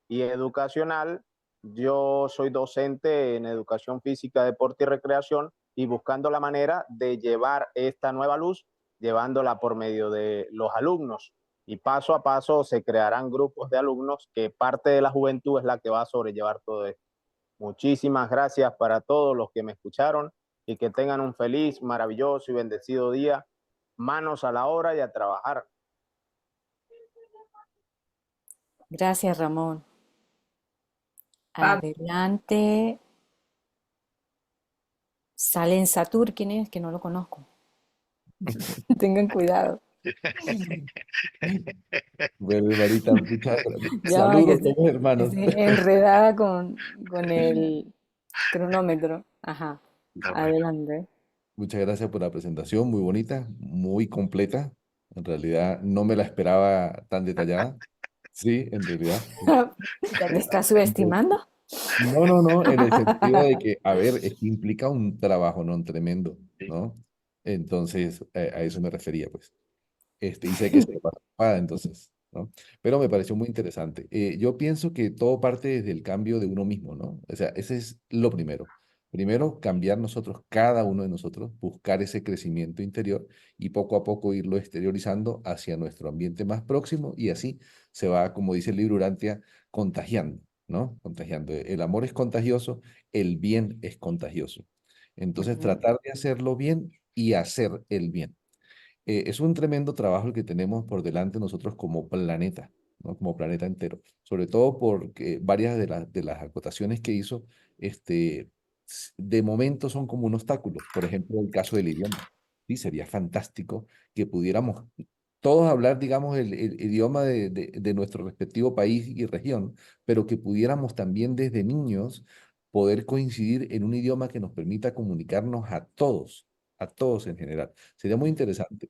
Speaker 6: y educacional. Yo soy docente en educación física, deporte y recreación y buscando la manera de llevar esta nueva luz, llevándola por medio de los alumnos. Y paso a paso se crearán grupos de alumnos que parte de la juventud es la que va a sobrellevar todo esto. Muchísimas gracias para todos los que me escucharon y que tengan un feliz, maravilloso y bendecido día. Manos a la obra y a trabajar.
Speaker 1: Gracias, Ramón.
Speaker 2: Pablo,
Speaker 1: Adelante. Salen Satur, ¿quién es? Que no lo conozco. Tengan cuidado.
Speaker 3: Bueno, hermanita, muchas gracias.
Speaker 1: Ya va,
Speaker 3: Saludos, somos hermanos.
Speaker 1: estoy enredada con el cronómetro. Ajá.
Speaker 5: Está bueno.
Speaker 1: Adelante.
Speaker 3: Muchas gracias por la presentación, muy bonita, muy completa. En realidad no me la esperaba tan detallada. Sí, en realidad.
Speaker 1: ¿Ya te estás subestimando?
Speaker 3: No, no, no, en el sentido de que, a ver, es que implica un trabajo, ¿no? Tremendo,
Speaker 5: Sí.
Speaker 3: ¿no? Entonces, a eso me refería, pues. Y sé que se le pasa ocupada, entonces, ¿no? Pero me pareció muy interesante. Yo pienso que todo parte desde el cambio de uno mismo, ¿no? O sea, ese es lo primero. Primero, cambiar nosotros, cada uno de nosotros, buscar ese crecimiento interior y poco a poco irlo exteriorizando hacia nuestro ambiente más próximo y así se va, como dice el libro Urantia, contagiando, ¿no? Contagiando. El amor es contagioso, el bien es contagioso. Entonces,
Speaker 1: Ujú,
Speaker 3: tratar de hacerlo bien y hacer el bien. Es un tremendo trabajo el que tenemos por delante nosotros como planeta, ¿no? Como planeta entero. Sobre todo porque varias de las acotaciones que hizo, de momento son como un obstáculo. Por ejemplo, el caso del idioma. Sí, sería fantástico que pudiéramos todos hablar, digamos, el idioma de nuestro respectivo país y región, pero que pudiéramos también desde niños poder coincidir en un idioma que nos permita comunicarnos a todos en general. Sería muy interesante,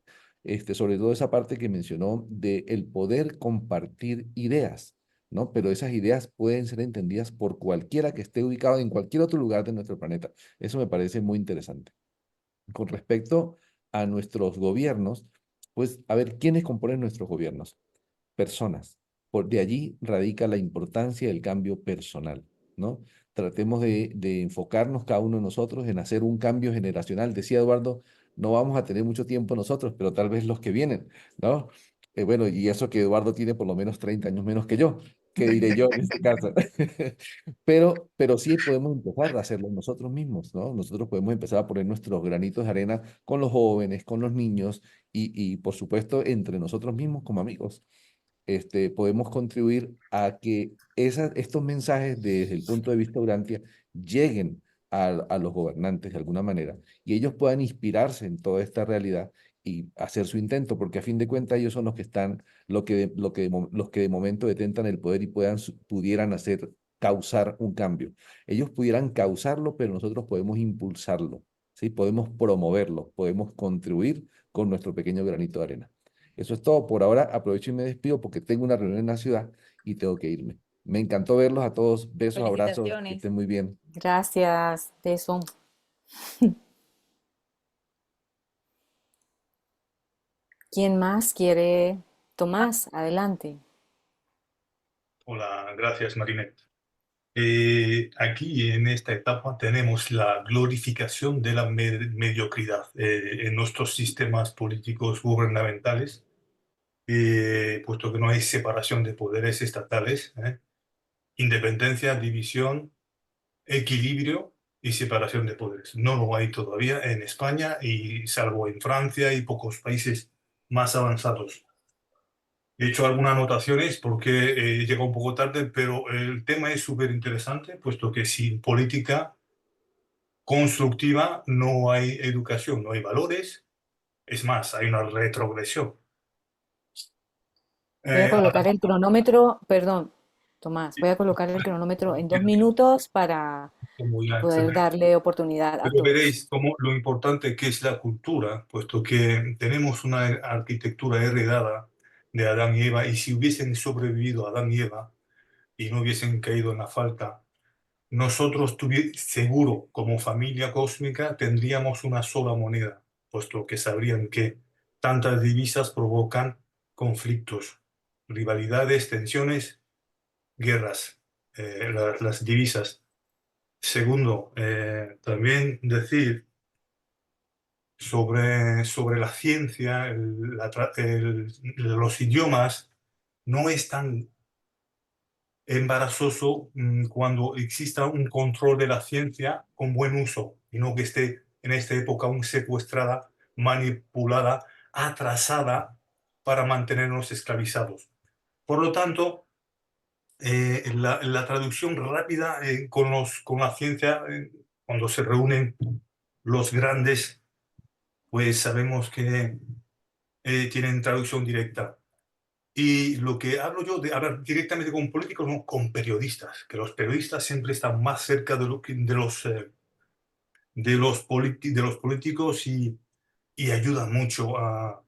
Speaker 3: sobre todo esa parte que mencionó de el poder compartir ideas, ¿no? Pero esas ideas pueden ser entendidas por cualquiera que esté ubicado en cualquier otro lugar de nuestro planeta. Eso me parece muy interesante. Con respecto a nuestros gobiernos, pues a ver, ¿quiénes componen nuestros gobiernos? Personas. De allí radica la importancia del cambio personal, ¿no? Tratemos de enfocarnos cada uno de nosotros en hacer un cambio generacional. Decía Eduardo, no vamos a tener mucho tiempo nosotros, pero tal vez los que vienen, ¿no? Bueno, y eso que Eduardo tiene por lo menos 30 años menos que yo, ¿qué diré yo en este caso? Pero sí podemos empezar a hacerlo nosotros mismos, ¿no? Nosotros podemos empezar a poner nuestros granitos de arena con los jóvenes, con los niños y por supuesto, entre nosotros mismos como amigos. podemos contribuir a que estos mensajes desde el punto de vista Urantia lleguen a los gobernantes de alguna manera y ellos puedan inspirarse en toda esta realidad y hacer su intento, porque a fin de cuentas ellos son los que están, los que de momento detentan el poder y pudieran causar un cambio. Ellos pudieran causarlo, pero nosotros podemos impulsarlo, ¿sí? Podemos promoverlo, podemos contribuir con nuestro pequeño granito de arena. Eso es todo por ahora. Aprovecho y me despido porque tengo una reunión en la ciudad y tengo que irme. Me encantó verlos a todos. Besos, abrazos, que
Speaker 1: Felicitaciones.
Speaker 3: estén muy bien.
Speaker 1: Gracias, beso. ¿Quién más quiere? Tomás, adelante.
Speaker 7: Hola, gracias, Marinette. Aquí en esta etapa tenemos la glorificación de la mediocridad en nuestros sistemas políticos gubernamentales, puesto que no hay separación de poderes estatales, independencia, división, equilibrio y separación de poderes. No lo hay todavía en España y salvo en Francia y pocos países más avanzados. He hecho algunas anotaciones porque he llegado un poco tarde, pero el tema es súper interesante, puesto que sin política constructiva no hay educación, no hay valores, es más, hay una retrogresión.
Speaker 1: Voy a colocar
Speaker 7: Además,
Speaker 1: el cronómetro, perdón, Tomás, voy a colocar el cronómetro en 2 minutos para
Speaker 7: como ya
Speaker 1: poder darle oportunidad a
Speaker 7: pero
Speaker 1: todos.
Speaker 7: veréis cómo lo importante que es la cultura, puesto que tenemos una arquitectura heredada de Adán y Eva, y si hubiesen sobrevivido Adán y Eva y no hubiesen caído en la falta, nosotros seguro, como familia cósmica, tendríamos una sola moneda, puesto que sabrían que tantas divisas provocan conflictos, rivalidades, tensiones, guerras, las divisas. Segundo, también decir sobre la ciencia, los idiomas, no es tan embarazoso cuando exista un control de la ciencia con buen uso y no que esté en esta época aún secuestrada, manipulada, atrasada para mantenernos esclavizados. Por lo tanto, la traducción rápida con la ciencia, cuando se reúnen los grandes, pues sabemos que tienen traducción directa. Y lo que hablo yo de hablar directamente con políticos, no con periodistas, que los periodistas siempre están más cerca de los políticos y ayudan mucho a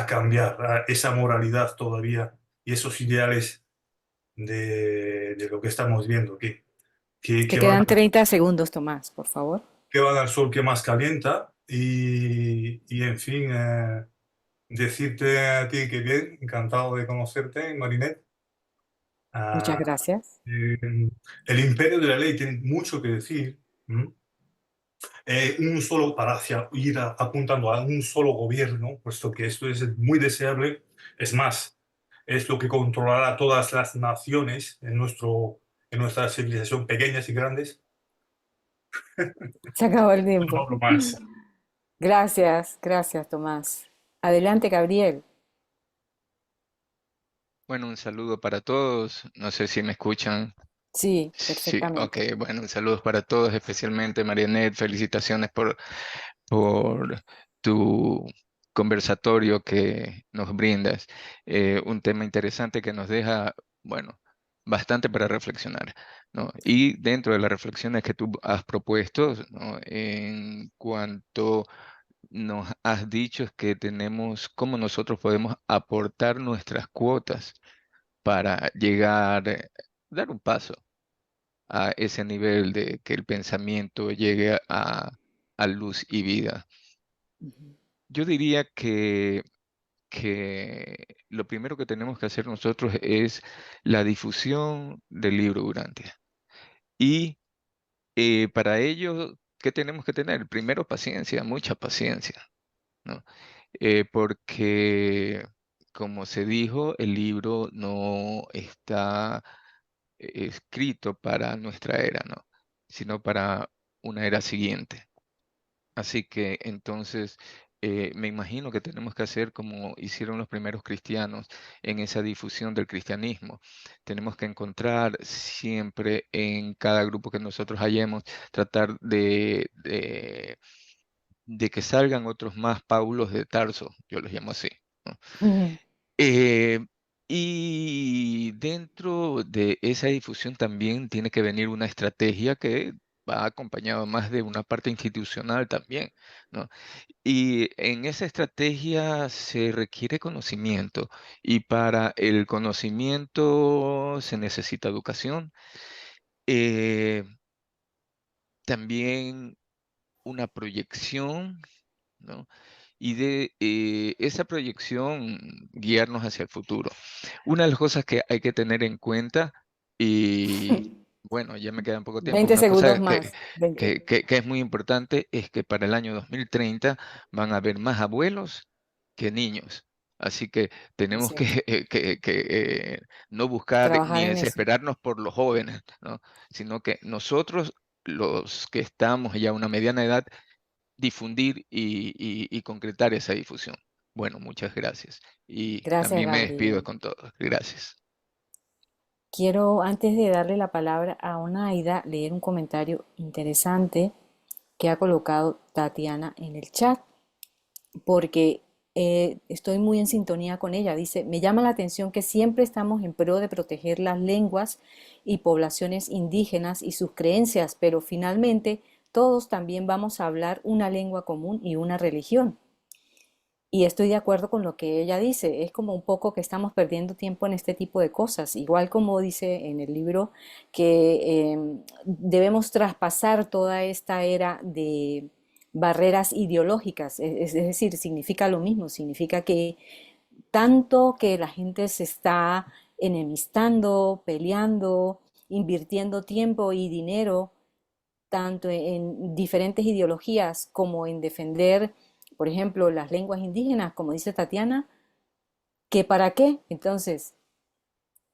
Speaker 7: cambiar esa moralidad todavía y esos ideales de lo que estamos viendo, que,
Speaker 1: Te
Speaker 7: que van,
Speaker 1: quedan 30 segundos, Tomás, por favor.
Speaker 7: que van al sol que más calienta y en fin, decirte a ti que bien, encantado de conocerte, Marinette.
Speaker 1: Muchas
Speaker 7: Ah,
Speaker 1: gracias.
Speaker 7: el imperio de la ley tiene mucho que decir. ¿M? Un solo, para ir apuntando a un solo gobierno, puesto que esto es muy deseable, es más, es lo que controlará todas las naciones en nuestra civilización, pequeñas y grandes.
Speaker 1: Se acabó el
Speaker 7: No
Speaker 1: tiempo.
Speaker 7: hablo más.
Speaker 1: Gracias, gracias, Tomás. Adelante, Gabriel.
Speaker 8: Bueno, un saludo para todos. No sé si me escuchan.
Speaker 1: Sí,
Speaker 8: Sí, ok.
Speaker 1: perfectamente.
Speaker 8: Bueno, saludos para todos, especialmente Marianet. Felicitaciones por tu conversatorio que nos brindas. Un tema interesante que nos deja, bueno, bastante para reflexionar, ¿no? Y dentro de las reflexiones que tú has propuesto, ¿no? En cuanto nos has dicho es que tenemos, cómo nosotros podemos aportar nuestras cuotas para llegar, dar un paso a ese nivel de que el pensamiento llegue a luz y vida.
Speaker 1: Ujú.
Speaker 8: Yo diría que lo primero que tenemos que hacer nosotros es la difusión del libro Urantia. Y para ello, ¿qué tenemos que tener? Primero paciencia, mucha paciencia, ¿no? Porque, como se dijo, el libro no está escrito para nuestra era, ¿no? Sino para una era siguiente. Así que entonces me imagino que tenemos que hacer como hicieron los primeros cristianos en esa difusión del cristianismo. Tenemos que encontrar siempre en cada grupo que nosotros hallemos, tratar de que salgan otros más Paulos de Tarso, yo los llamo así, ¿no?
Speaker 1: Ujú.
Speaker 8: Eh, y dentro de esa difusión también tiene que venir una estrategia que va acompañado más de una parte institucional también, ¿no? Y en esa estrategia se requiere conocimiento y para el conocimiento se necesita educación. eh, También una proyección, ¿no? Y de esa proyección guiarnos hacia el futuro. Una de las cosas que hay que tener en cuenta, y bueno, ya me queda poco tiempo,
Speaker 1: 20
Speaker 8: una
Speaker 1: segundos
Speaker 8: cosa
Speaker 1: más. 20.
Speaker 8: que es muy importante es que para el año 2030 van a haber más abuelos que niños. Así que
Speaker 1: Es
Speaker 8: tenemos
Speaker 1: cierto.
Speaker 8: no buscar
Speaker 1: Trabajar
Speaker 8: ni
Speaker 1: en eso.
Speaker 8: desesperarnos por los jóvenes, ¿no? Sino que nosotros, los que estamos ya a una mediana edad, difundir y concretar esa difusión. Bueno, muchas gracias. Y
Speaker 1: Gracias,
Speaker 8: también me despido
Speaker 1: Gabriel.
Speaker 8: con todos. Gracias.
Speaker 1: Quiero, antes de darle la palabra a Onaida, leer un comentario interesante que ha colocado Tatiana en el chat, porque estoy muy en sintonía con ella. Dice, me llama la atención que siempre estamos en pro de proteger las lenguas y poblaciones indígenas y sus creencias, pero finalmente todos también vamos a hablar una lengua común y una religión. Y estoy de acuerdo con lo que ella dice, es como un poco que estamos perdiendo tiempo en este tipo de cosas, igual como dice en el libro que debemos traspasar toda esta era de barreras ideológicas, es decir, significa lo mismo, significa que tanto que la gente se está enemistando, peleando, invirtiendo tiempo y dinero tanto en diferentes ideologías como en defender, por ejemplo, las lenguas indígenas, como dice Tatiana, que para qué. Entonces,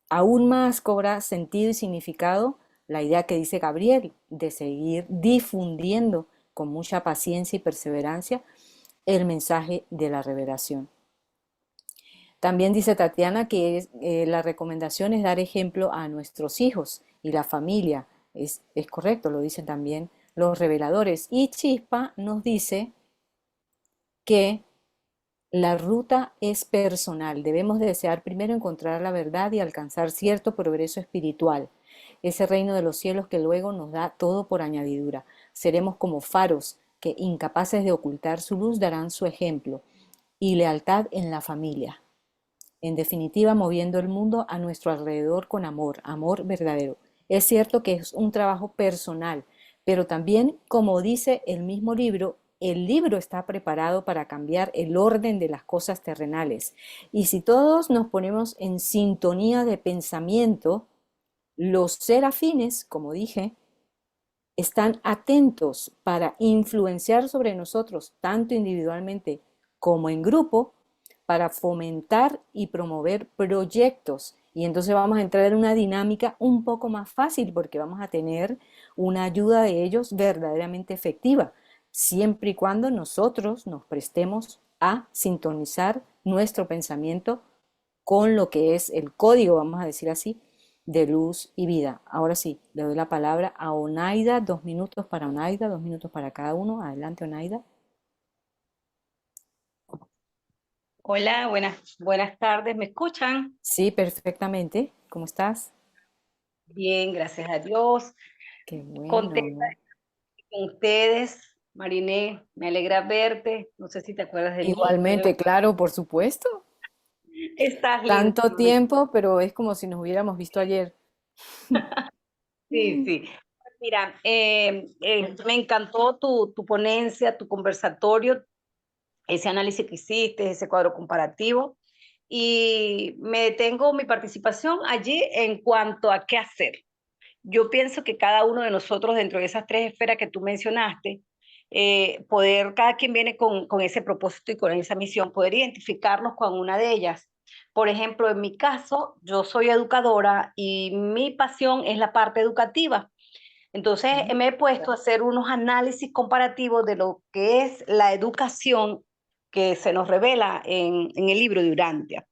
Speaker 1: aún más cobra sentido y significado la idea que dice Gabriel de seguir difundiendo con mucha paciencia y perseverancia el mensaje de la revelación. También dice Tatiana que la recomendación es dar ejemplo a nuestros hijos y la familia. Es correcto, lo dicen también los reveladores. Y Chispa nos dice que la ruta es personal. Debemos de desear primero encontrar la verdad y alcanzar cierto progreso espiritual. Ese reino de los cielos que luego nos da todo por añadidura. Seremos como faros que, incapaces de ocultar su luz, darán su ejemplo. Y lealtad en la familia. En definitiva, moviendo el mundo a nuestro alrededor con amor, amor verdadero. Es cierto que es un trabajo personal, pero también, como dice el mismo libro, el libro está preparado para cambiar el orden de las cosas terrenales. Y si todos nos ponemos en sintonía de pensamiento, los serafines, como dije, están atentos para influenciar sobre nosotros, tanto individualmente como en grupo, para fomentar y promover proyectos. Y entonces vamos a entrar en una dinámica un poco más fácil porque vamos a tener una ayuda de ellos verdaderamente efectiva, siempre y cuando nosotros nos prestemos a sintonizar nuestro pensamiento con lo que es el código, vamos a decir así, de luz y vida. Ahora sí, le doy la palabra a Onaida, 2 minutos para Onaida, 2 minutos para cada uno. Adelante, Onaida.
Speaker 9: Hola, buenas tardes. ¿Me escuchan?
Speaker 1: Sí, perfectamente. ¿Cómo estás?
Speaker 9: Bien, gracias a Dios.
Speaker 1: Qué bueno,
Speaker 9: Contenta
Speaker 1: ¿no?
Speaker 9: con ustedes. Mariné, me alegra verte. No sé si te acuerdas de mí.
Speaker 1: Igualmente, claro, por supuesto.
Speaker 9: Estás linda,
Speaker 1: Tanto
Speaker 9: mami.
Speaker 1: tiempo, pero es como si nos hubiéramos visto ayer.
Speaker 9: Sí, sí. Mira, me encantó tu ponencia, tu conversatorio, ese análisis que hiciste, ese cuadro comparativo. Y me detengo mi participación allí en cuanto a qué hacer. Yo pienso que cada uno de nosotros, dentro de esas tres esferas que tú mencionaste, cada quien viene con ese propósito y con esa misión, poder identificarnos con una de ellas. Por ejemplo, en mi caso, yo soy educadora y mi pasión es la parte educativa. Entonces, me he puesto a hacer unos análisis comparativos de lo que es la educación que se nos revela en el libro de Urantia.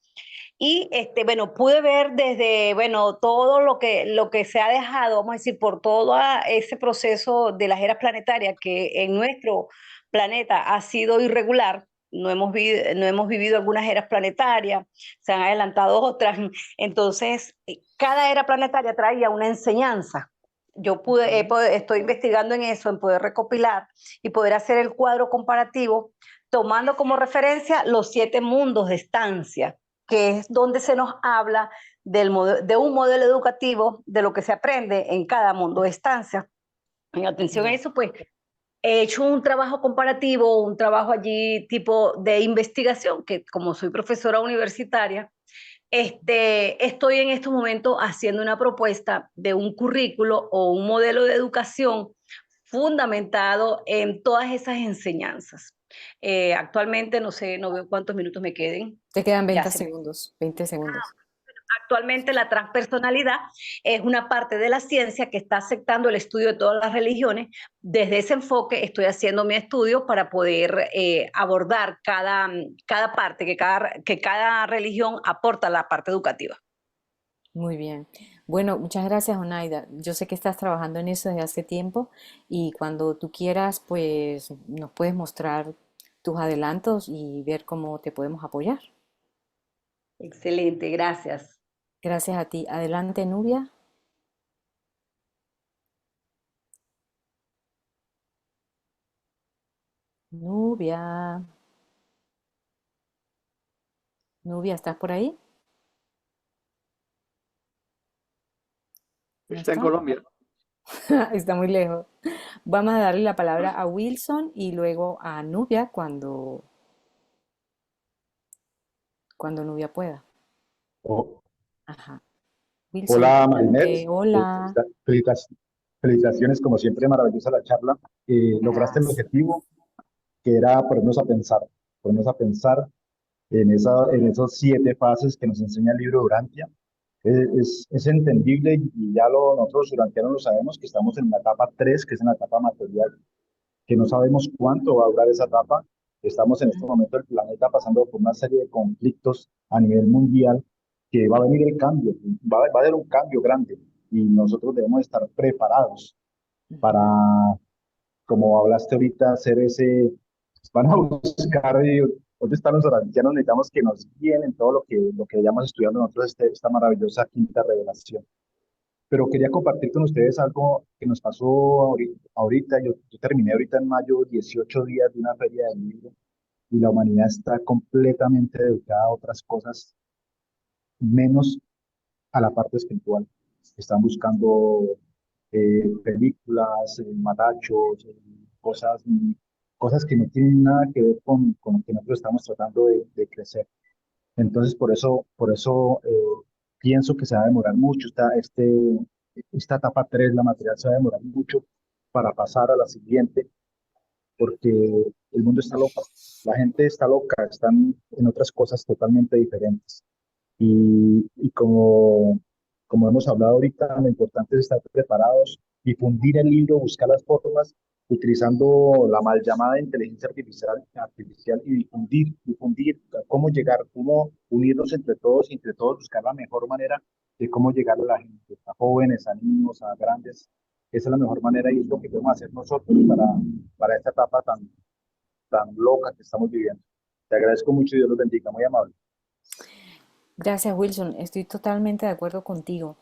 Speaker 9: Y bueno, pude ver desde, bueno, todo lo que se ha dejado, vamos a decir, por todo ese proceso de las eras planetarias que en nuestro planeta ha sido irregular. No hemos vivido algunas eras planetarias, se han adelantado otras. Entonces, cada era planetaria traía una enseñanza. Yo estoy investigando en eso, en poder recopilar y poder hacer el cuadro comparativo, tomando como referencia los 7 mundos de estancia, que es donde se nos habla de un modelo educativo, de lo que se aprende en cada mundo de estancia. En atención a eso, pues he hecho un trabajo comparativo, un trabajo allí tipo de investigación, que como soy profesora universitaria, estoy en estos momentos haciendo una propuesta de un currículo o un modelo de educación fundamentado en todas esas enseñanzas. Actualmente no sé, no veo cuántos minutos me queden.
Speaker 1: Te quedan
Speaker 9: Ya
Speaker 1: 20
Speaker 9: se
Speaker 1: segundos, 20 segundos.
Speaker 9: Actualmente la transpersonalidad es una parte de la ciencia que está aceptando el estudio de todas las religiones. Desde ese enfoque estoy haciendo mi estudio para poder abordar cada parte, que cada religión aporta la parte educativa.
Speaker 1: Muy bien. Bueno, muchas gracias, Onaida. Yo sé que estás trabajando en eso desde hace tiempo y cuando tú quieras, pues nos puedes mostrar tus adelantos y ver cómo te podemos apoyar.
Speaker 9: Excelente, gracias.
Speaker 1: Gracias a ti. Adelante, Nubia. Nubia. Nubia, ¿estás por ahí? ¿No
Speaker 10: Está en
Speaker 1: está?
Speaker 10: Colombia.
Speaker 1: Está muy lejos. Vamos a darle la palabra a Wilson y luego a Nubia cuando Nubia pueda.
Speaker 10: Oh,
Speaker 1: Ajá. Wilson,
Speaker 10: hola, Marinette.
Speaker 1: adelante. Hola.
Speaker 10: Felicitaciones, como siempre, maravillosa la charla. Lograste el
Speaker 1: Gracias.
Speaker 10: objetivo, que era ponernos a pensar en esos 7 fases que nos enseña el libro de Urantia. Es entendible y ya nosotros urantianos lo sabemos que estamos en la etapa 3, que es en la etapa material, que no sabemos cuánto va a durar esa etapa. Estamos en este momento del planeta pasando por una serie de conflictos a nivel mundial, que va a venir el cambio, va a haber un cambio grande y nosotros debemos estar preparados para, como hablaste ahorita, hacer van a buscar, ¿dónde están los orantianos? Necesitamos que nos guíen en todo lo que hayamos estudiando nosotros, esta maravillosa quinta revelación. Pero quería compartir con ustedes algo que nos pasó ahorita. Yo terminé ahorita en mayo 18 días de una feria del libro y la humanidad está completamente dedicada a otras cosas, menos a la parte espiritual. Están buscando películas, matachos, cosas que no tienen nada que ver con lo que nosotros estamos tratando de crecer. Entonces, por eso pienso que se va a demorar mucho. Esta etapa 3 la material, se va a demorar mucho para pasar a la siguiente, porque el mundo está loco, la gente está loca, están en otras cosas totalmente diferentes. Y como hemos hablado ahorita, lo importante es estar preparados, difundir el libro, buscar las formas, utilizando la mal llamada inteligencia artificial y difundir cómo llegar, cómo unirnos entre todos buscar la mejor manera de cómo llegar a la gente, a jóvenes, a niños, a grandes. Esa es la mejor manera y es lo que podemos hacer nosotros para esta etapa tan loca que estamos viviendo. Te agradezco mucho y Dios los bendiga, muy amable.
Speaker 1: Gracias, Wilson. Estoy totalmente de acuerdo contigo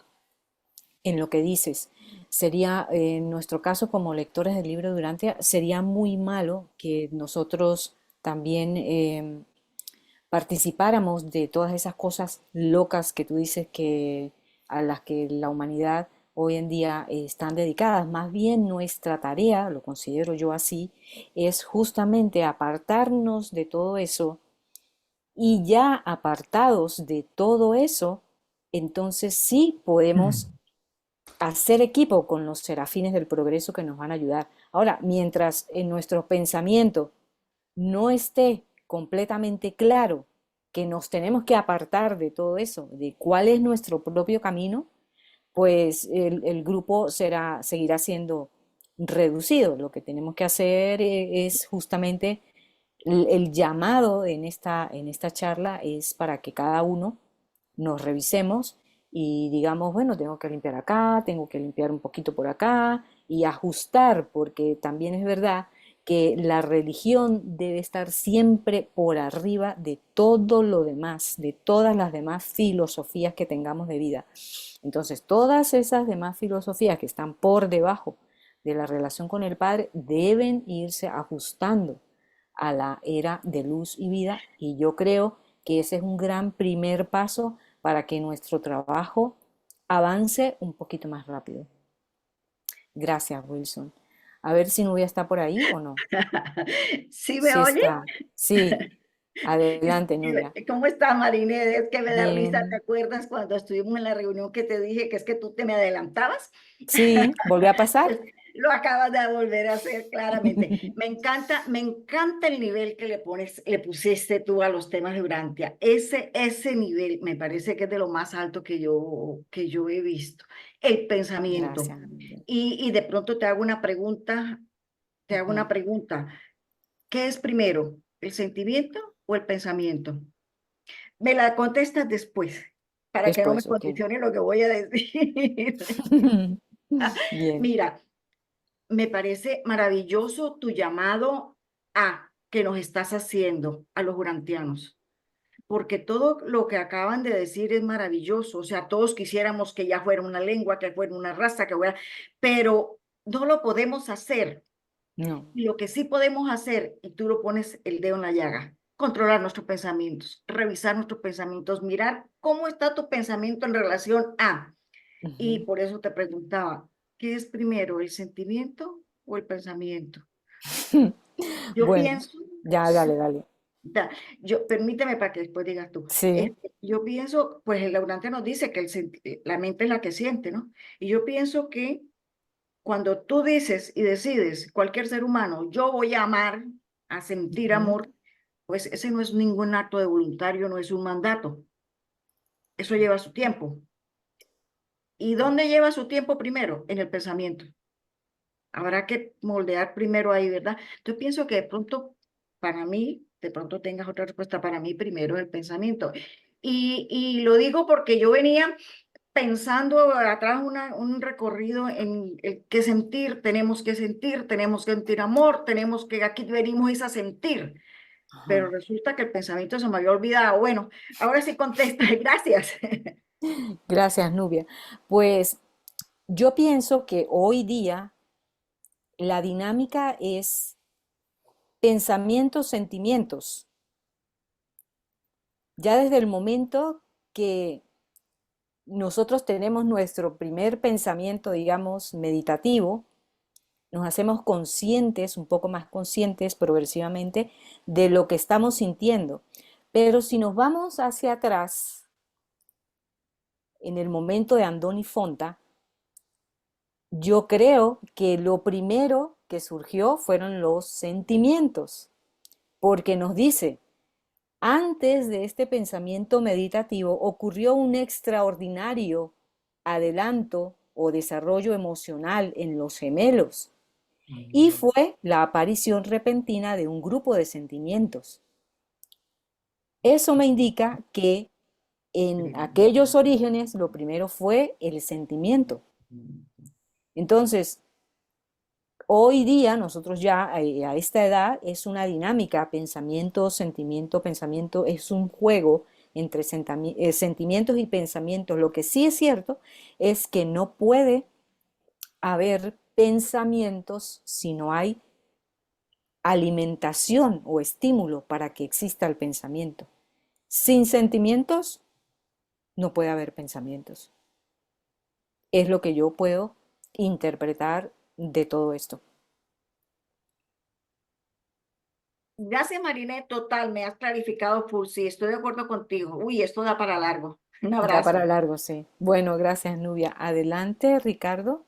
Speaker 1: en lo que dices. Sería, en nuestro caso como lectores del libro de Urantia, sería muy malo que nosotros también participáramos de todas esas cosas locas que tú dices que a las que la humanidad hoy en día están dedicadas. Más bien nuestra tarea, lo considero yo así, es justamente apartarnos de todo eso y ya apartados de todo eso, entonces sí podemos hacer equipo con los serafines del progreso que nos van a ayudar. Ahora, mientras en nuestro pensamiento no esté completamente claro que nos tenemos que apartar de todo eso, de cuál es nuestro propio camino, pues el grupo seguirá siendo reducido. Lo que tenemos que hacer es justamente el llamado en esta charla es para que cada uno nos revisemos y digamos, bueno, tengo que limpiar acá, tengo que limpiar un poquito por acá y ajustar, porque también es verdad que la religión debe estar siempre por arriba de todo lo demás, de todas las demás filosofías que tengamos de vida. Entonces, todas esas demás filosofías que están por debajo de la relación con el Padre deben irse ajustando a la era de luz y vida, y yo creo que ese es un gran primer paso para que nuestro trabajo avance un poquito más rápido. Gracias, Wilson. A ver si Nubia está por ahí o no.
Speaker 11: ¿Sí me
Speaker 1: Sí
Speaker 11: oye?
Speaker 1: está. Sí. Adelante, Nubia.
Speaker 11: ¿Cómo está, Marinette? Es que me da risa. ¿Te
Speaker 1: Bien.
Speaker 11: acuerdas cuando estuvimos en la reunión que te dije que es que tú te me adelantabas?
Speaker 1: Sí, volvió a pasar.
Speaker 11: Pues lo acabas de volver a hacer claramente. Me encanta el nivel que le pusiste tú a los temas de Urantia. Ese nivel me parece que es de lo más alto que yo he visto. El pensamiento.
Speaker 1: Gracias, Nubia.
Speaker 11: Y de pronto te hago una pregunta. ¿Qué es primero, el sentimiento o el pensamiento? Me la contestas después, para que no me
Speaker 1: Después, ok.
Speaker 11: condicione lo que voy a decir.
Speaker 1: Bien.
Speaker 11: Mira, me parece maravilloso tu llamado que nos estás haciendo a los urantianos, porque todo lo que acaban de decir es maravilloso. O sea, todos quisiéramos que ya fuera una lengua, que fuera una raza, pero no lo podemos hacer.
Speaker 1: No.
Speaker 11: Y lo que sí podemos hacer, y tú lo pones el dedo en la llaga, controlar nuestros pensamientos, revisar nuestros pensamientos, mirar cómo está tu pensamiento en relación a. Y por eso te preguntaba, ¿qué es primero, el sentimiento o el pensamiento? Yo
Speaker 1: Bueno,
Speaker 11: pienso,
Speaker 1: ya, dale.
Speaker 11: permíteme para que después digas tú.
Speaker 1: Sí.
Speaker 11: Yo pienso, pues el Laurante nos dice que la mente es la que siente, ¿no? Y yo pienso que cuando tú dices y decides, cualquier ser humano, yo voy a amar, a sentir amor, pues ese no es ningún acto de voluntario, no es un mandato. Eso lleva su tiempo. ¿Y dónde lleva su tiempo primero? En el pensamiento. Habrá que moldear primero ahí, ¿verdad? Yo pienso que de pronto, para mí, de pronto tengas otra respuesta, para mí primero el pensamiento. Y lo digo porque yo venía pensando atrás un recorrido en el que sentir, tenemos que sentir amor, aquí venimos es a sentir, pero resulta que el pensamiento se me había olvidado. Bueno, ahora sí contesta, gracias.
Speaker 1: Gracias, Nubia. Pues yo pienso que hoy día la dinámica es pensamientos, sentimientos. Ya desde el momento que nosotros tenemos nuestro primer pensamiento, digamos, meditativo, nos hacemos conscientes, un poco más conscientes progresivamente de lo que estamos sintiendo. Pero si nos vamos hacia atrás, en el momento de Andoni Fonta, yo creo que lo primero que surgió fueron los sentimientos, porque nos dice, antes de este pensamiento meditativo ocurrió un extraordinario adelanto o desarrollo emocional en los gemelos, y fue la aparición repentina de un grupo de sentimientos. Eso me indica que en aquellos orígenes lo primero fue el sentimiento. Entonces, hoy día nosotros ya a esta edad es una dinámica, pensamiento, sentimiento, pensamiento, es un juego entre sentimientos y pensamientos. Lo que sí es cierto es que no puede haber pensamientos si no hay alimentación o estímulo para que exista el pensamiento. Sin sentimientos no puede haber pensamientos. Es lo que yo puedo interpretar de todo esto.
Speaker 11: Gracias, Marinette, total, me has clarificado full, sí, estoy de acuerdo contigo. Uy, esto da para largo. Un
Speaker 1: Da
Speaker 11: abrazo.
Speaker 1: para largo, sí. Bueno, gracias, Nubia. Adelante, Ricardo.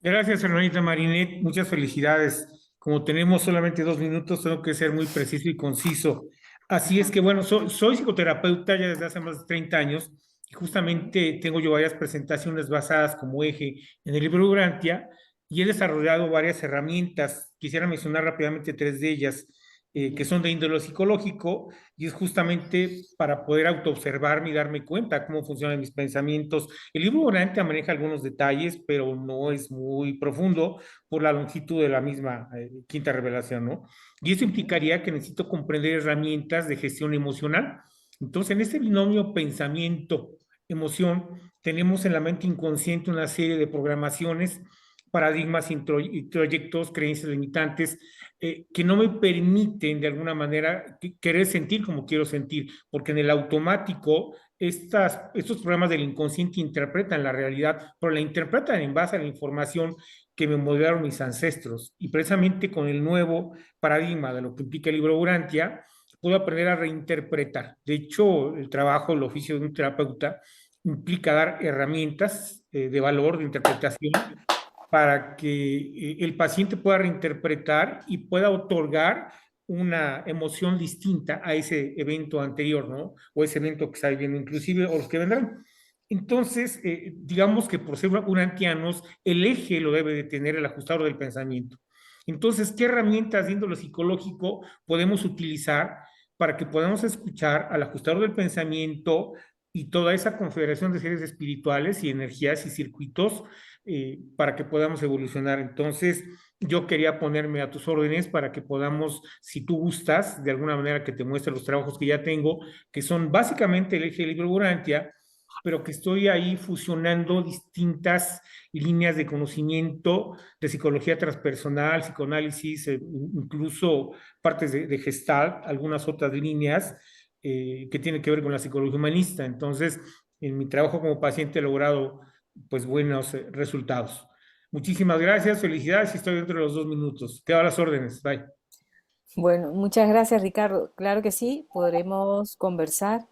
Speaker 4: Gracias, hermanita Marinette. Muchas felicidades. Como tenemos solamente 2 minutos, tengo que ser muy preciso y conciso. Así es que, bueno, soy psicoterapeuta ya desde hace más de 30 años y justamente tengo yo varias presentaciones basadas como eje en el libro Urantia y he desarrollado varias herramientas. Quisiera mencionar rápidamente 3 de ellas. que son de índole psicológico, y es justamente para poder autoobservarme y darme cuenta cómo funcionan mis pensamientos. El libro Durante maneja algunos detalles, pero no es muy profundo por la longitud de la misma quinta revelación, ¿no? Y eso implicaría que necesito comprender herramientas de gestión emocional. Entonces, en este binomio pensamiento-emoción, tenemos en la mente inconsciente una serie de programaciones, paradigmas, introyectos, creencias limitantes, que no me permiten de alguna manera querer sentir como quiero sentir, porque en el automático estos programas del inconsciente interpretan la realidad, pero la interpretan en base a la información que me modelaron mis ancestros. Y precisamente con el nuevo paradigma de lo que implica el libro Urantia, puedo aprender a reinterpretar. De hecho, el trabajo, el oficio de un terapeuta implica dar herramientas de valor, de interpretación, para que el paciente pueda reinterpretar y pueda otorgar una emoción distinta a ese evento anterior, ¿no? O ese evento que está viviendo, inclusive, o los que vendrán. Entonces, digamos que por ser urantianos, el eje lo debe de tener el ajustador del pensamiento. Entonces, ¿qué herramientas de índole psicológico podemos utilizar para que podamos escuchar al ajustador del pensamiento y toda esa confederación de seres espirituales y energías y circuitos para que podamos evolucionar? Entonces, yo quería ponerme a tus órdenes para que podamos, si tú gustas, de alguna manera que te muestre los trabajos que ya tengo, que son básicamente el eje del libro Urantia, pero que estoy ahí fusionando distintas líneas de conocimiento de psicología transpersonal, psicoanálisis, incluso partes de Gestalt, algunas otras líneas que tienen que ver con la psicología humanista. Entonces, en mi trabajo como paciente he logrado pues buenos resultados. Muchísimas gracias, felicidades y estoy dentro de los 2 minutos. Quedo a las órdenes. Bye.
Speaker 1: Bueno, muchas gracias, Ricardo. Claro que sí, podremos conversar.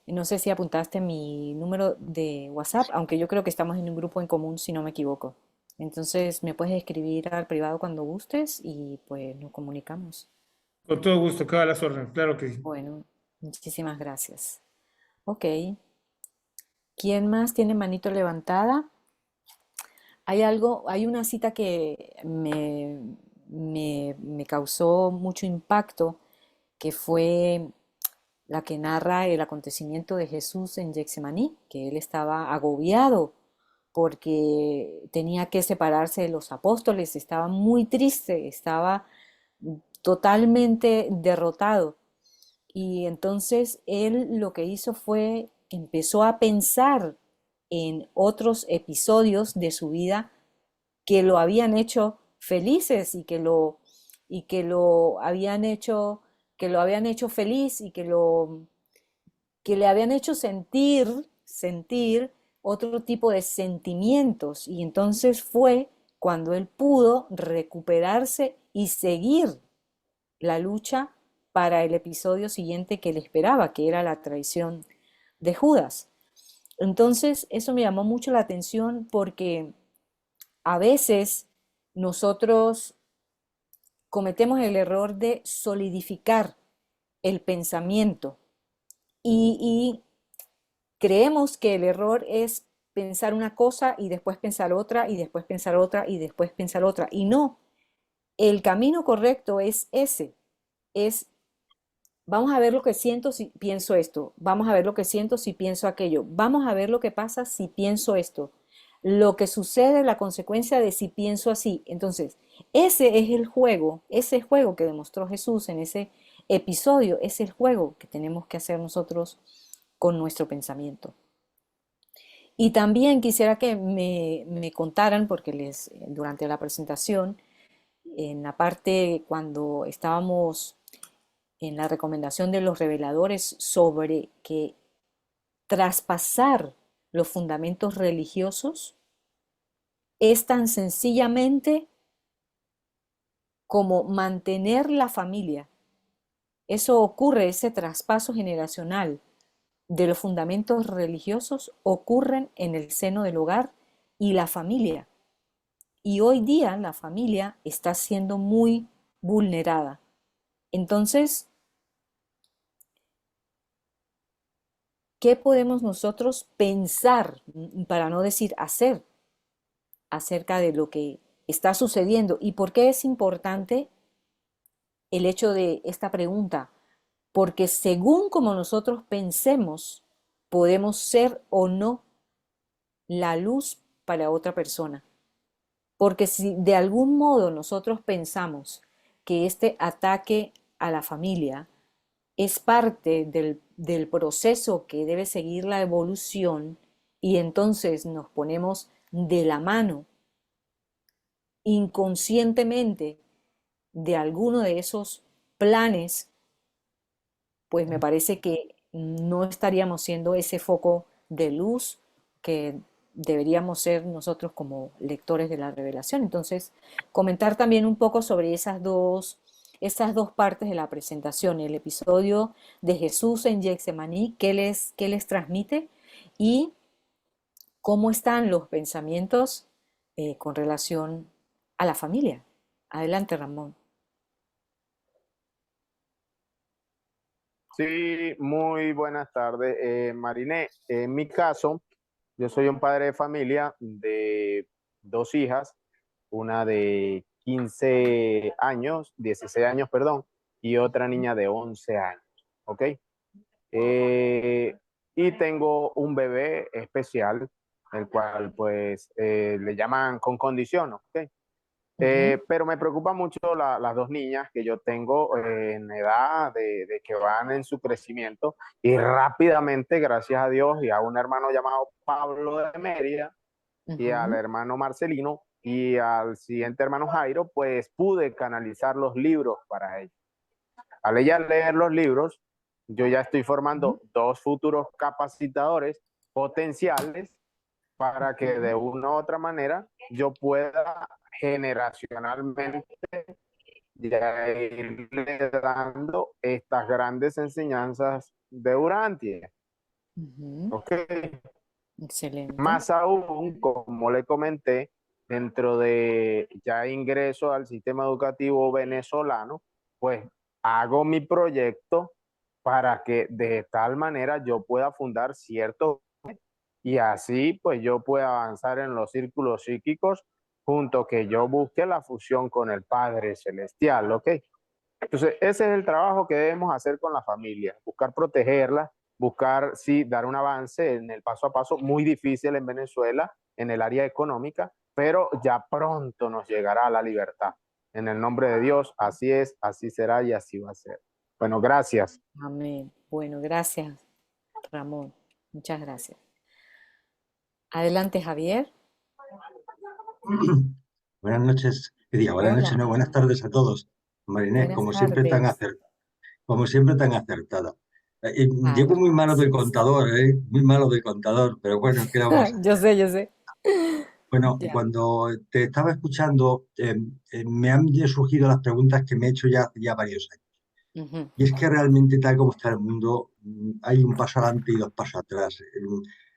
Speaker 1: No sé si apuntaste mi número de WhatsApp, aunque yo creo que estamos en un grupo en común, si no me equivoco. Entonces me puedes escribir al privado cuando gustes y pues nos comunicamos.
Speaker 4: Con todo gusto, quedo a las órdenes, claro que sí.
Speaker 1: Bueno, muchísimas gracias. Ok. ¿Quién más tiene manito levantada? Hay una cita que me causó mucho impacto, que fue la que narra el acontecimiento de Jesús en Getsemaní, que él estaba agobiado porque tenía que separarse de los apóstoles, estaba muy triste, estaba totalmente derrotado. Y entonces él lo que hizo fue, empezó a pensar en otros episodios de su vida que lo habían hecho felices y que lo habían hecho feliz y que le habían hecho sentir otro tipo de sentimientos. Y entonces fue cuando él pudo recuperarse y seguir la lucha para el episodio siguiente que le esperaba, que era la traición de Judas. Entonces, eso me llamó mucho la atención porque a veces nosotros cometemos el error de solidificar el pensamiento y creemos que el error es pensar una cosa y después pensar otra y después pensar otra y después pensar otra. Y no, el camino correcto es ese, es vamos a ver lo que siento si pienso esto, vamos a ver lo que siento si pienso aquello, vamos a ver lo que pasa si pienso esto, lo que sucede, la consecuencia de si pienso así. Entonces, ese es el juego, ese juego que demostró Jesús en ese episodio, es el juego que tenemos que hacer nosotros con nuestro pensamiento. Y también quisiera que me contaran, porque durante la presentación, en la parte cuando estábamos en la recomendación de los reveladores sobre que traspasar los fundamentos religiosos es tan sencillamente como mantener la familia. Eso ocurre, ese traspaso generacional de los fundamentos religiosos ocurren en el seno del hogar y la familia. Y hoy día la familia está siendo muy vulnerada. Entonces, ¿qué podemos nosotros pensar, para no decir hacer, acerca de lo que está sucediendo? ¿Y por qué es importante el hecho de esta pregunta, porque según como nosotros pensemos, podemos ser o no la luz para otra persona. Porque si de algún modo nosotros pensamos que este ataque a la familia es parte del proceso que debe seguir la evolución y entonces nos ponemos de la mano inconscientemente de alguno de esos planes, pues me parece que no estaríamos siendo ese foco de luz que deberíamos ser nosotros como lectores de la revelación. Entonces, comentar también un poco sobre esas dos partes de la presentación, el episodio de Jesús en Getsemaní, qué les transmite y cómo están los pensamientos con relación a la familia. Adelante, Ramón.
Speaker 6: Sí, muy buenas tardes, Mariné. En mi caso, yo soy un padre de familia de 2 hijas, una de 15 años, 16 años, perdón, y otra niña de 11 años, ¿ok? Y tengo un bebé especial, el cual pues le llaman con condición, ¿ok? Pero me preocupa mucho las 2 niñas que yo tengo en edad de que van en su crecimiento y rápidamente, gracias a Dios y a un hermano llamado Pablo de Mérida y al hermano Marcelino y al siguiente hermano Jairo, pues pude canalizar los libros para ellos. Al ella leer los libros, yo ya estoy formando 2 futuros capacitadores potenciales para que de una u otra manera yo pueda generacionalmente ya irle dando estas grandes enseñanzas de Urantia. ¿Ok?
Speaker 1: Excelente.
Speaker 6: Más aún, como le comenté, dentro de ya ingreso al sistema educativo venezolano, pues hago mi proyecto para que de tal manera yo pueda fundar ciertos y así pues yo pueda avanzar en los círculos psíquicos junto que yo busque la fusión con el Padre Celestial, ¿ok? Entonces ese es el trabajo que debemos hacer con la familia, buscar protegerla, buscar, sí, dar un avance en el paso a paso, muy difícil en Venezuela, en el área económica, pero ya pronto nos llegará la libertad. En el nombre de Dios, así es, así será y así va a ser. Bueno, gracias.
Speaker 1: Amén. Bueno, gracias, Ramón. Muchas gracias. Adelante, Javier.
Speaker 12: Buenas noches, buenas noches, no, buenas tardes a todos. Marinés,
Speaker 1: Buenas tardes.
Speaker 12: como siempre tan acertada. Llevo muy malo del contador, muy malo del contador, pero bueno, ¿qué le vamos a hacer?
Speaker 1: Yo sé.
Speaker 12: Bueno,
Speaker 1: Ya.
Speaker 12: cuando te estaba escuchando, me han surgido las preguntas que me he hecho ya varios años.
Speaker 1: Ujú.
Speaker 12: Y es que realmente, tal como está el mundo, hay un paso adelante y 2 pasos atrás.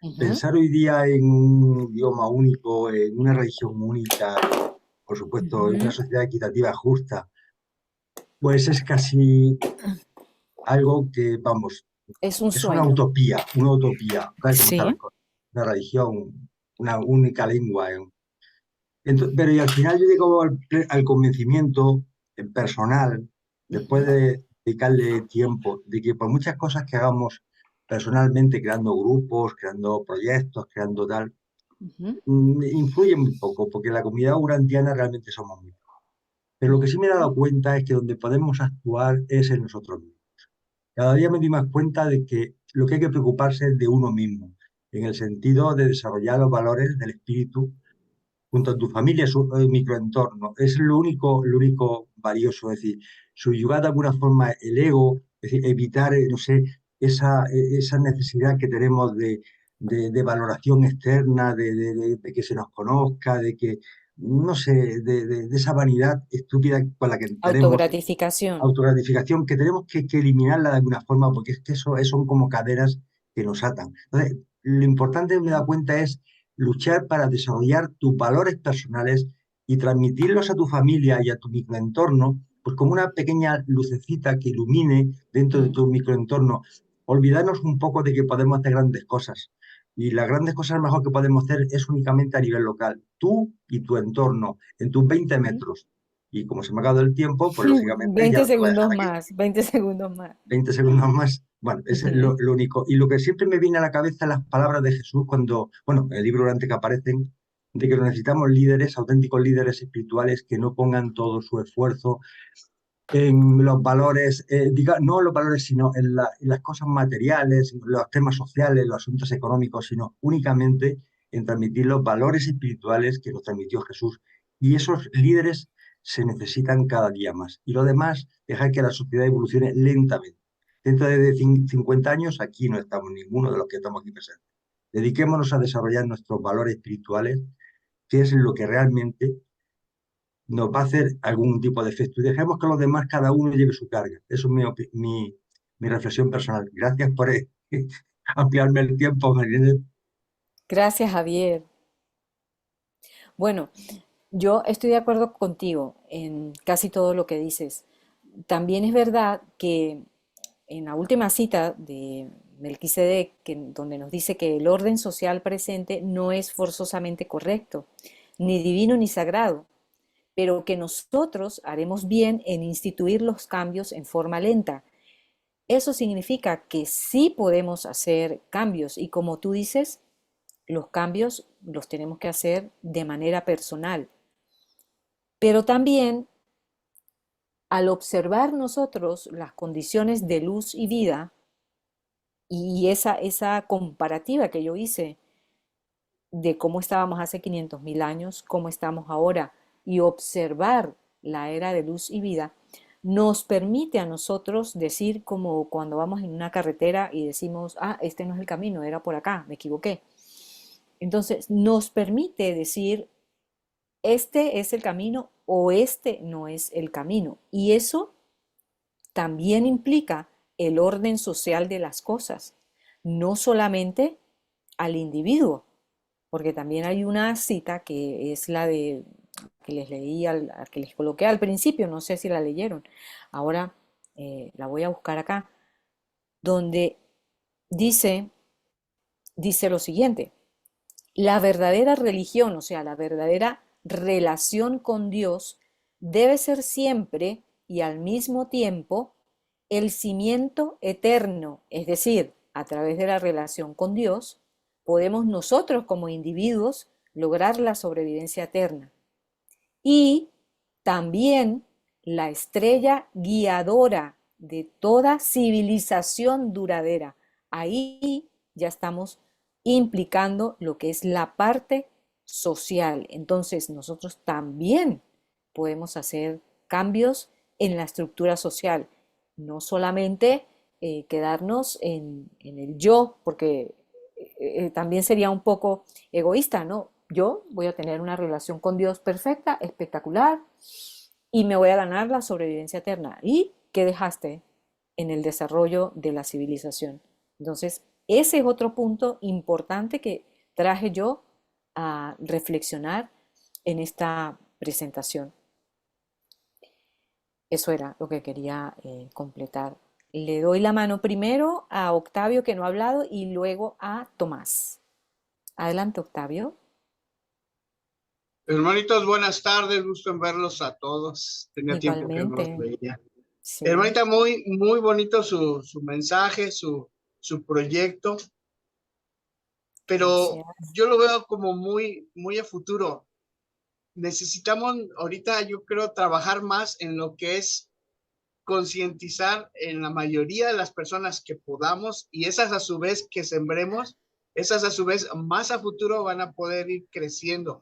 Speaker 1: Ujú.
Speaker 12: Pensar hoy día en un idioma único, en una religión única, por supuesto, en una
Speaker 1: Ujú.
Speaker 12: sociedad equitativa justa, pues es casi algo que, vamos,
Speaker 1: Es un
Speaker 12: es una
Speaker 1: sueño.
Speaker 12: utopía, tal como están
Speaker 1: Sí.
Speaker 12: las cosas. Una religión, una única lengua. Pero y al final yo llego al convencimiento personal, después
Speaker 1: Ujú.
Speaker 12: de dedicarle tiempo, de que por muchas cosas que hagamos personalmente, creando grupos, creando proyectos, creando tal,
Speaker 1: Ujú.
Speaker 12: influye muy poco, porque la comunidad urantiana realmente somos muy pocos. Pero lo que sí me he dado cuenta es que donde podemos actuar es en nosotros mismos. Cada día me doy más cuenta de que lo que hay que preocuparse es de uno mismo, en el sentido de desarrollar los valores del espíritu junto a tu familia, su microentorno. Es lo único valioso, es decir, subyugar de alguna forma el ego, es decir, evitar, no sé, esa necesidad que tenemos de valoración externa, de que se nos conozca, de que, no sé, de esa vanidad estúpida con la que tenemos
Speaker 1: Autogratificación.
Speaker 12: autogratificación que tenemos que eliminarla de alguna forma, porque es que eso son como cadenas que nos atan. Entonces, lo importante me da cuenta es luchar para desarrollar tus valores personales y transmitirlos a tu familia y a tu microentorno, pues como una pequeña lucecita que ilumine dentro de tu microentorno. Olvidarnos un poco de que podemos hacer grandes cosas. Y las grandes cosas mejor que podemos hacer es únicamente a nivel local. Tú y tu entorno, en tus 20 metros. Y como se me ha acabado el tiempo, pues lógicamente
Speaker 1: 20
Speaker 12: ya lo tengo que
Speaker 1: segundos
Speaker 12: dejar aquí.
Speaker 1: más, 20 segundos más.
Speaker 12: 20 segundos más. Bueno, es
Speaker 1: Ujú.
Speaker 12: lo único. Y lo que siempre me viene a la cabeza las palabras de Jesús cuando, bueno, en el libro durante que aparecen, de que necesitamos líderes, auténticos líderes espirituales que no pongan todo su esfuerzo en los valores, no en los valores, sino en las cosas materiales, en los temas sociales, los asuntos económicos, sino únicamente en transmitir los valores espirituales que nos transmitió Jesús. Y esos líderes se necesitan cada día más. Y lo demás, dejar que la sociedad evolucione lentamente. Dentro de 50 años, aquí no estamos ninguno de los que estamos aquí presentes. Dediquémonos a desarrollar nuestros valores espirituales, que es lo que realmente nos va a hacer algún tipo de efecto. Y dejemos que los demás, cada uno lleve su carga. Eso es mi reflexión personal. Gracias por ampliarme el tiempo, María.
Speaker 1: Gracias, Javier. Bueno, yo estoy de acuerdo contigo en casi todo lo que dices. También es verdad que en la última cita de Melquisedec, donde nos dice que el orden social presente no es forzosamente correcto, ni divino ni sagrado, pero que nosotros haremos bien en instituir los cambios en forma lenta. Eso significa que sí podemos hacer cambios y, como tú dices, los cambios los tenemos que hacer de manera personal. Pero también, al observar nosotros las condiciones de luz y vida y esa comparativa que yo hice de cómo estábamos hace 500.000 años, cómo estamos ahora, y observar la era de luz y vida, nos permite a nosotros decir, como cuando vamos en una carretera y decimos, este no es el camino, era por acá, me equivoqué. Entonces, nos permite decir, este es el camino o este no es el camino. Y eso también implica el orden social de las cosas, no solamente al individuo, porque también hay una cita que es la de que les leí, que les coloqué al principio, no sé si la leyeron, ahora la voy a buscar acá, donde dice lo siguiente: la verdadera religión, o sea, la verdadera relación con Dios, debe ser siempre y al mismo tiempo el cimiento eterno, es decir, a través de la relación con Dios, podemos nosotros como individuos lograr la sobrevivencia eterna. Y también la estrella guiadora de toda civilización duradera. Ahí ya estamos implicando lo que es la parte social. Entonces nosotros también podemos hacer cambios en la estructura social, no solamente quedarnos en el yo, porque también sería un poco egoísta, ¿no? Yo voy a tener una relación con Dios perfecta, espectacular, y me voy a ganar la sobrevivencia eterna. ¿Y qué dejaste en el desarrollo de la civilización? Entonces, ese es otro punto importante que traje yo a reflexionar en esta presentación. Eso era lo que quería completar. Le doy la mano primero a Octavio, que no ha hablado, y luego a Tomás. Adelante, Octavio.
Speaker 13: Hermanitos, buenas tardes, gusto en verlos a todos. Tenía tiempo que no los
Speaker 1: Igualmente.
Speaker 13: veía.
Speaker 1: Sí.
Speaker 13: Hermanita, muy bonito su mensaje, su proyecto, pero
Speaker 1: Gracias.
Speaker 13: yo lo veo como muy a futuro. Necesitamos ahorita, yo creo, trabajar más en lo que es concientizar en la mayoría de las personas que podamos, y esas a su vez que sembremos, esas a su vez más a futuro van a poder ir creciendo.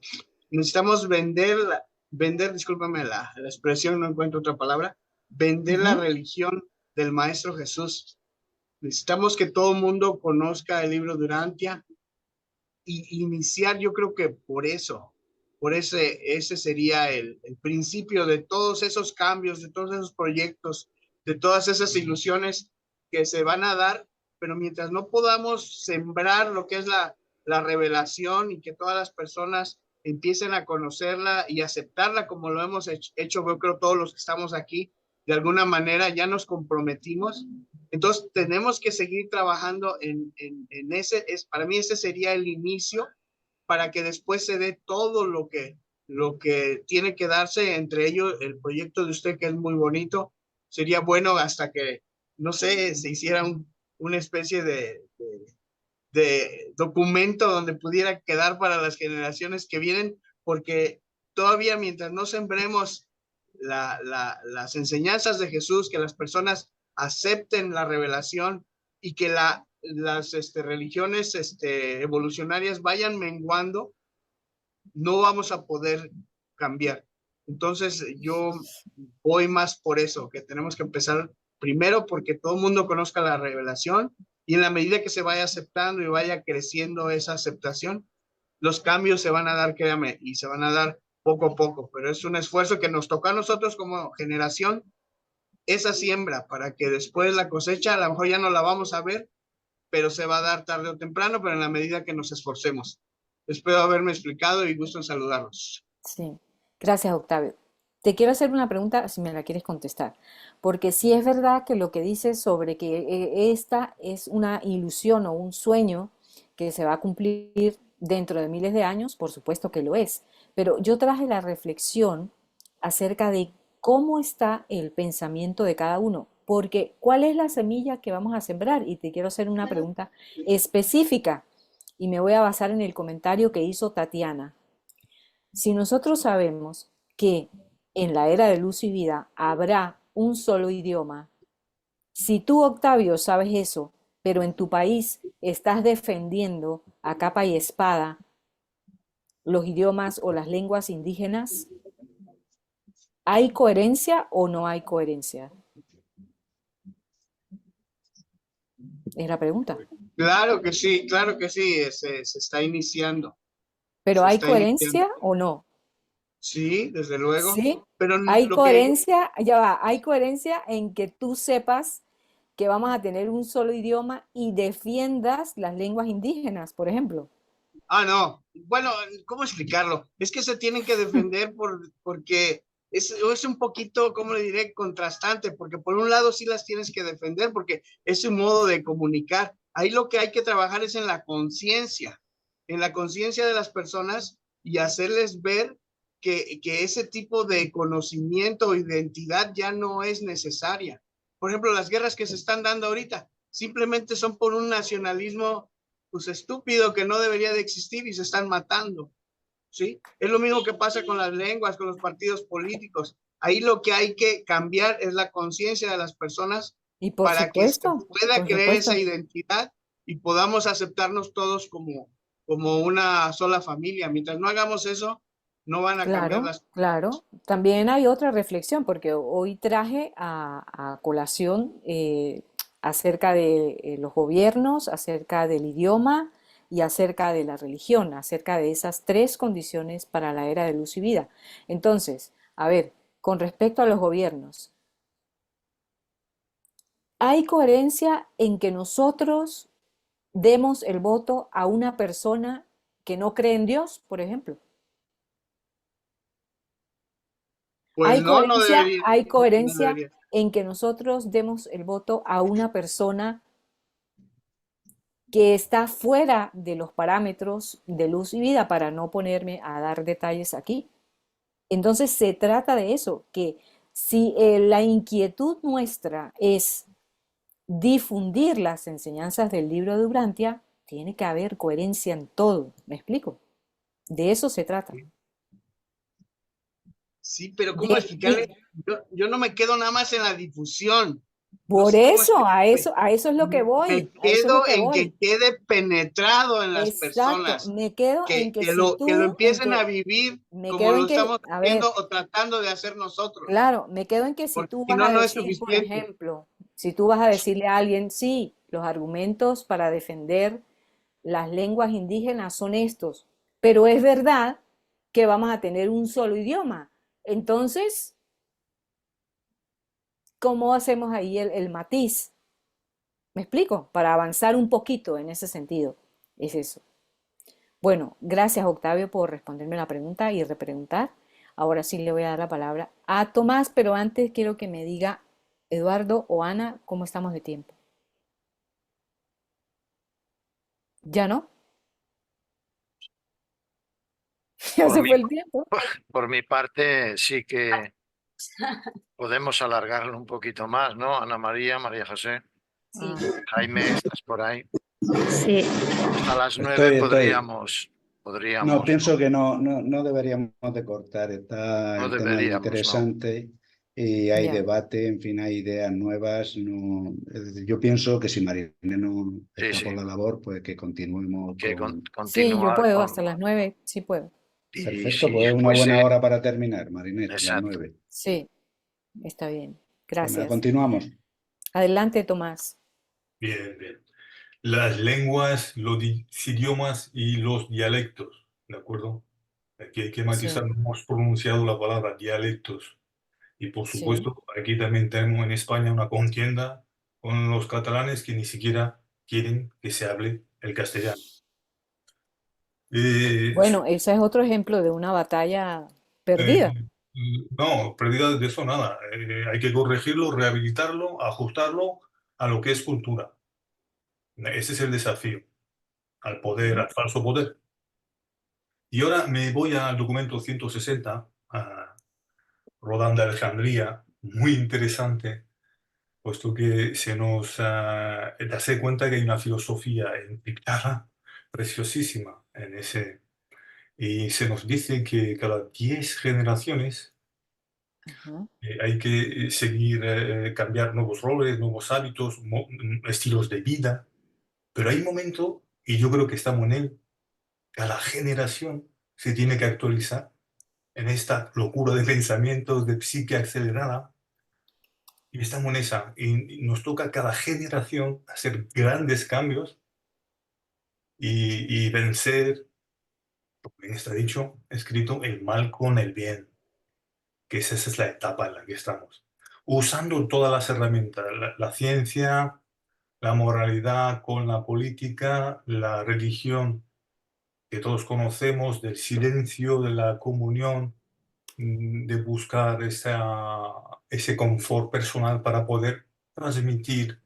Speaker 13: Necesitamos vender, discúlpame la expresión, no encuentro otra palabra, vender la religión del Maestro Jesús. Necesitamos que todo el mundo conozca el libro de Urantia y iniciar, yo creo que por ese sería el principio de todos esos cambios, de todos esos proyectos, de todas esas ilusiones que se van a dar, pero mientras no podamos sembrar lo que es la revelación y que todas las personas empiecen a conocerla y aceptarla como lo hemos hecho, yo creo todos los que estamos aquí, de alguna manera ya nos comprometimos. Entonces tenemos que seguir trabajando en ese, para mí ese sería el inicio para que después se dé todo lo que lo que tiene que darse, entre ellos el proyecto de usted que es muy bonito. Sería bueno hasta que, no sé, se hiciera una especie de documento donde pudiera quedar para las generaciones que vienen, porque todavía mientras no sembremos las enseñanzas de Jesús, que las personas acepten la revelación y que las religiones evolucionarias vayan menguando, no vamos a poder cambiar. Entonces yo voy más por eso, que tenemos que empezar primero porque todo el mundo conozca la revelación, y en la medida que se vaya aceptando y vaya creciendo esa aceptación, los cambios se van a dar, créame, y se van a dar poco a poco, pero es un esfuerzo que nos toca a nosotros como generación, esa siembra, para que después la cosecha a lo mejor ya no la vamos a ver, pero se va a dar tarde o temprano, pero en la medida que nos esforcemos. Espero haberme explicado y gusto en saludarlos.
Speaker 1: Sí, gracias, Octavio. Te quiero hacer una pregunta, si me la quieres contestar, porque sí es verdad que lo que dices sobre que esta es una ilusión o un sueño que se va a cumplir dentro de miles de años, por supuesto que lo es, pero yo traje la reflexión acerca de cómo está el pensamiento de cada uno, porque ¿cuál es la semilla que vamos a sembrar? Y te quiero hacer una pregunta específica y me voy a basar en el comentario que hizo Tatiana. Si nosotros sabemos que en la era de luz y vida habrá un solo idioma, si tú, Octavio, sabes eso, pero en tu país estás defendiendo a capa y espada los idiomas o las lenguas indígenas, ¿hay coherencia o no hay coherencia? Es la pregunta.
Speaker 13: Claro que sí, se está iniciando.
Speaker 1: ¿Pero
Speaker 13: Se
Speaker 1: hay
Speaker 13: está iniciando.
Speaker 1: coherencia o no?
Speaker 13: Sí, desde luego.
Speaker 1: Sí,
Speaker 13: Pero
Speaker 1: hay
Speaker 13: lo que
Speaker 1: coherencia, ya va, hay coherencia en que tú sepas que vamos a tener un solo idioma y defiendas las lenguas indígenas, por ejemplo.
Speaker 13: no. Bueno, ¿cómo explicarlo? Es que se tienen que defender porque es un poquito, ¿cómo le diré? Contrastante, porque por un lado sí las tienes que defender porque es un modo de comunicar. Ahí lo que hay que trabajar es en la conciencia de las personas y hacerles ver que ese tipo de conocimiento o identidad ya no es necesaria. Por ejemplo, las guerras que se están dando ahorita simplemente son por un nacionalismo pues estúpido que no debería de existir y se están matando, ¿sí? Es lo mismo que pasa con las lenguas, con los partidos políticos. Ahí lo que hay que cambiar es la conciencia de las personas
Speaker 1: Y por
Speaker 13: para que se
Speaker 1: supuesto,
Speaker 13: pueda
Speaker 1: por
Speaker 13: creer esa
Speaker 1: supuesto.
Speaker 13: identidad y podamos aceptarnos todos como una sola familia. Mientras no hagamos eso, no van a cambiar
Speaker 1: Claro,
Speaker 13: las cosas.
Speaker 1: claro. También hay otra reflexión, porque hoy traje a colación acerca de los gobiernos, acerca del idioma y acerca de la religión, acerca de esas tres condiciones para la era de luz y vida. Entonces, a ver, con respecto a los gobiernos, ¿hay coherencia en que nosotros demos el voto a una persona que no cree en Dios, por ejemplo?
Speaker 13: Pues no,
Speaker 1: Hay
Speaker 13: no
Speaker 1: coherencia
Speaker 13: debería.
Speaker 1: en que nosotros demos el voto a una persona que está fuera de los parámetros de luz y vida, para no ponerme a dar detalles aquí. Entonces se trata de eso, que si la inquietud nuestra es difundir las enseñanzas del libro de Urantia, tiene que haber coherencia en todo. ¿Me explico? De eso se trata.
Speaker 13: Sí, pero ¿cómo explicarle? Yo no me quedo nada más en la difusión. No
Speaker 1: Por
Speaker 13: sé cómo
Speaker 1: eso,
Speaker 13: explicarle.
Speaker 1: a eso es lo que voy,
Speaker 13: Me
Speaker 1: a eso es lo
Speaker 13: quedo
Speaker 1: que
Speaker 13: en
Speaker 1: voy.
Speaker 13: que quede penetrado en las
Speaker 1: Exacto,
Speaker 13: personas,
Speaker 1: me quedo en que si
Speaker 13: que lo
Speaker 1: tú,
Speaker 13: empiecen a vivir
Speaker 1: me
Speaker 13: como
Speaker 1: quedo
Speaker 13: lo
Speaker 1: en que,
Speaker 13: estamos
Speaker 1: a ver,
Speaker 13: haciendo o tratando de hacer nosotros,
Speaker 1: claro, me quedo en que si
Speaker 13: porque
Speaker 1: tú
Speaker 13: si
Speaker 1: vas
Speaker 13: no,
Speaker 1: a
Speaker 13: no es
Speaker 1: decir, por
Speaker 13: suficiente.
Speaker 1: ejemplo, si tú vas a decirle a alguien, sí, los argumentos para defender las lenguas indígenas son estos, pero es verdad que vamos a tener un solo idioma. Entonces, ¿cómo hacemos ahí el matiz? ¿Me explico? Para avanzar un poquito en ese sentido. Es eso. Bueno, gracias Octavio por responderme la pregunta y repreguntar. Ahora sí le voy a dar la palabra a Tomás, pero antes quiero que me diga Eduardo o Ana, ¿cómo estamos de tiempo? ¿Ya no? Ya
Speaker 5: Por
Speaker 1: se
Speaker 5: mi,
Speaker 1: fue el tiempo.
Speaker 5: por mi parte, sí que podemos alargarlo un poquito más, ¿no? Ana María, María José,
Speaker 9: Sí,
Speaker 5: Jaime, ¿estás por ahí?
Speaker 9: sí.
Speaker 5: A las 9
Speaker 14: Estoy. No,
Speaker 5: podríamos,
Speaker 14: pienso que no deberíamos de cortar. Está
Speaker 5: no
Speaker 14: el tema muy
Speaker 5: deberíamos, ¿no?
Speaker 14: interesante y hay
Speaker 1: Ya.
Speaker 14: debate, en fin, hay ideas nuevas. No, yo pienso que si Marina no
Speaker 5: Sí,
Speaker 14: está por
Speaker 5: sí,
Speaker 14: la labor, pues que continuemos
Speaker 5: que
Speaker 14: con...
Speaker 1: Sí, yo
Speaker 5: continuar
Speaker 1: puedo,
Speaker 5: con...
Speaker 1: hasta las 9, sí puedo.
Speaker 5: Y
Speaker 14: Perfecto,
Speaker 5: si
Speaker 14: pues es una buena
Speaker 5: fuese...
Speaker 14: hora para terminar, Marinette, las
Speaker 5: Exacto.
Speaker 14: 9.
Speaker 1: Sí, está bien.
Speaker 14: Pues nada,
Speaker 1: Gracias.
Speaker 14: continuamos.
Speaker 1: Adelante, Tomás.
Speaker 7: Bien, bien. Las lenguas, los idiomas y los dialectos, ¿de acuerdo? Aquí hay que matizar,
Speaker 1: Sí,
Speaker 7: no hemos pronunciado la palabra dialectos. Y por
Speaker 1: sí.
Speaker 7: supuesto, aquí también tenemos en España una contienda con los catalanes que ni siquiera quieren que se hable el castellano. Eh,
Speaker 1: Bueno, ese es otro ejemplo de una batalla
Speaker 7: eh,
Speaker 1: perdida.
Speaker 7: no, pérdida de eso nada. Hay que corregirlo, rehabilitarlo, ajustarlo a lo que es cultura. Ese es el desafío, al poder,
Speaker 1: Ujú.
Speaker 7: al falso poder. Y ahora me voy al documento 160, a Rodán de Alejandría, muy interesante, puesto que se nos hace cuenta que hay una filosofía encriptada preciosísima en ese. Y se nos dice que cada 10 generaciones
Speaker 1: Ajá.
Speaker 7: hay que seguir, cambiar nuevos roles, nuevos hábitos, estilos de vida. Pero hay un momento, y yo creo que estamos en él, cada generación se tiene que actualizar en esta locura de pensamientos, de psique acelerada, y estamos en esa. Y nos toca a cada generación hacer grandes cambios y vencer, como bien está dicho, escrito, el mal con el bien, que esa es la etapa en la que estamos. Usando todas las herramientas, la ciencia, la moralidad con la política, la religión que todos conocemos, del silencio, de la comunión, de buscar ese confort personal para poder transmitir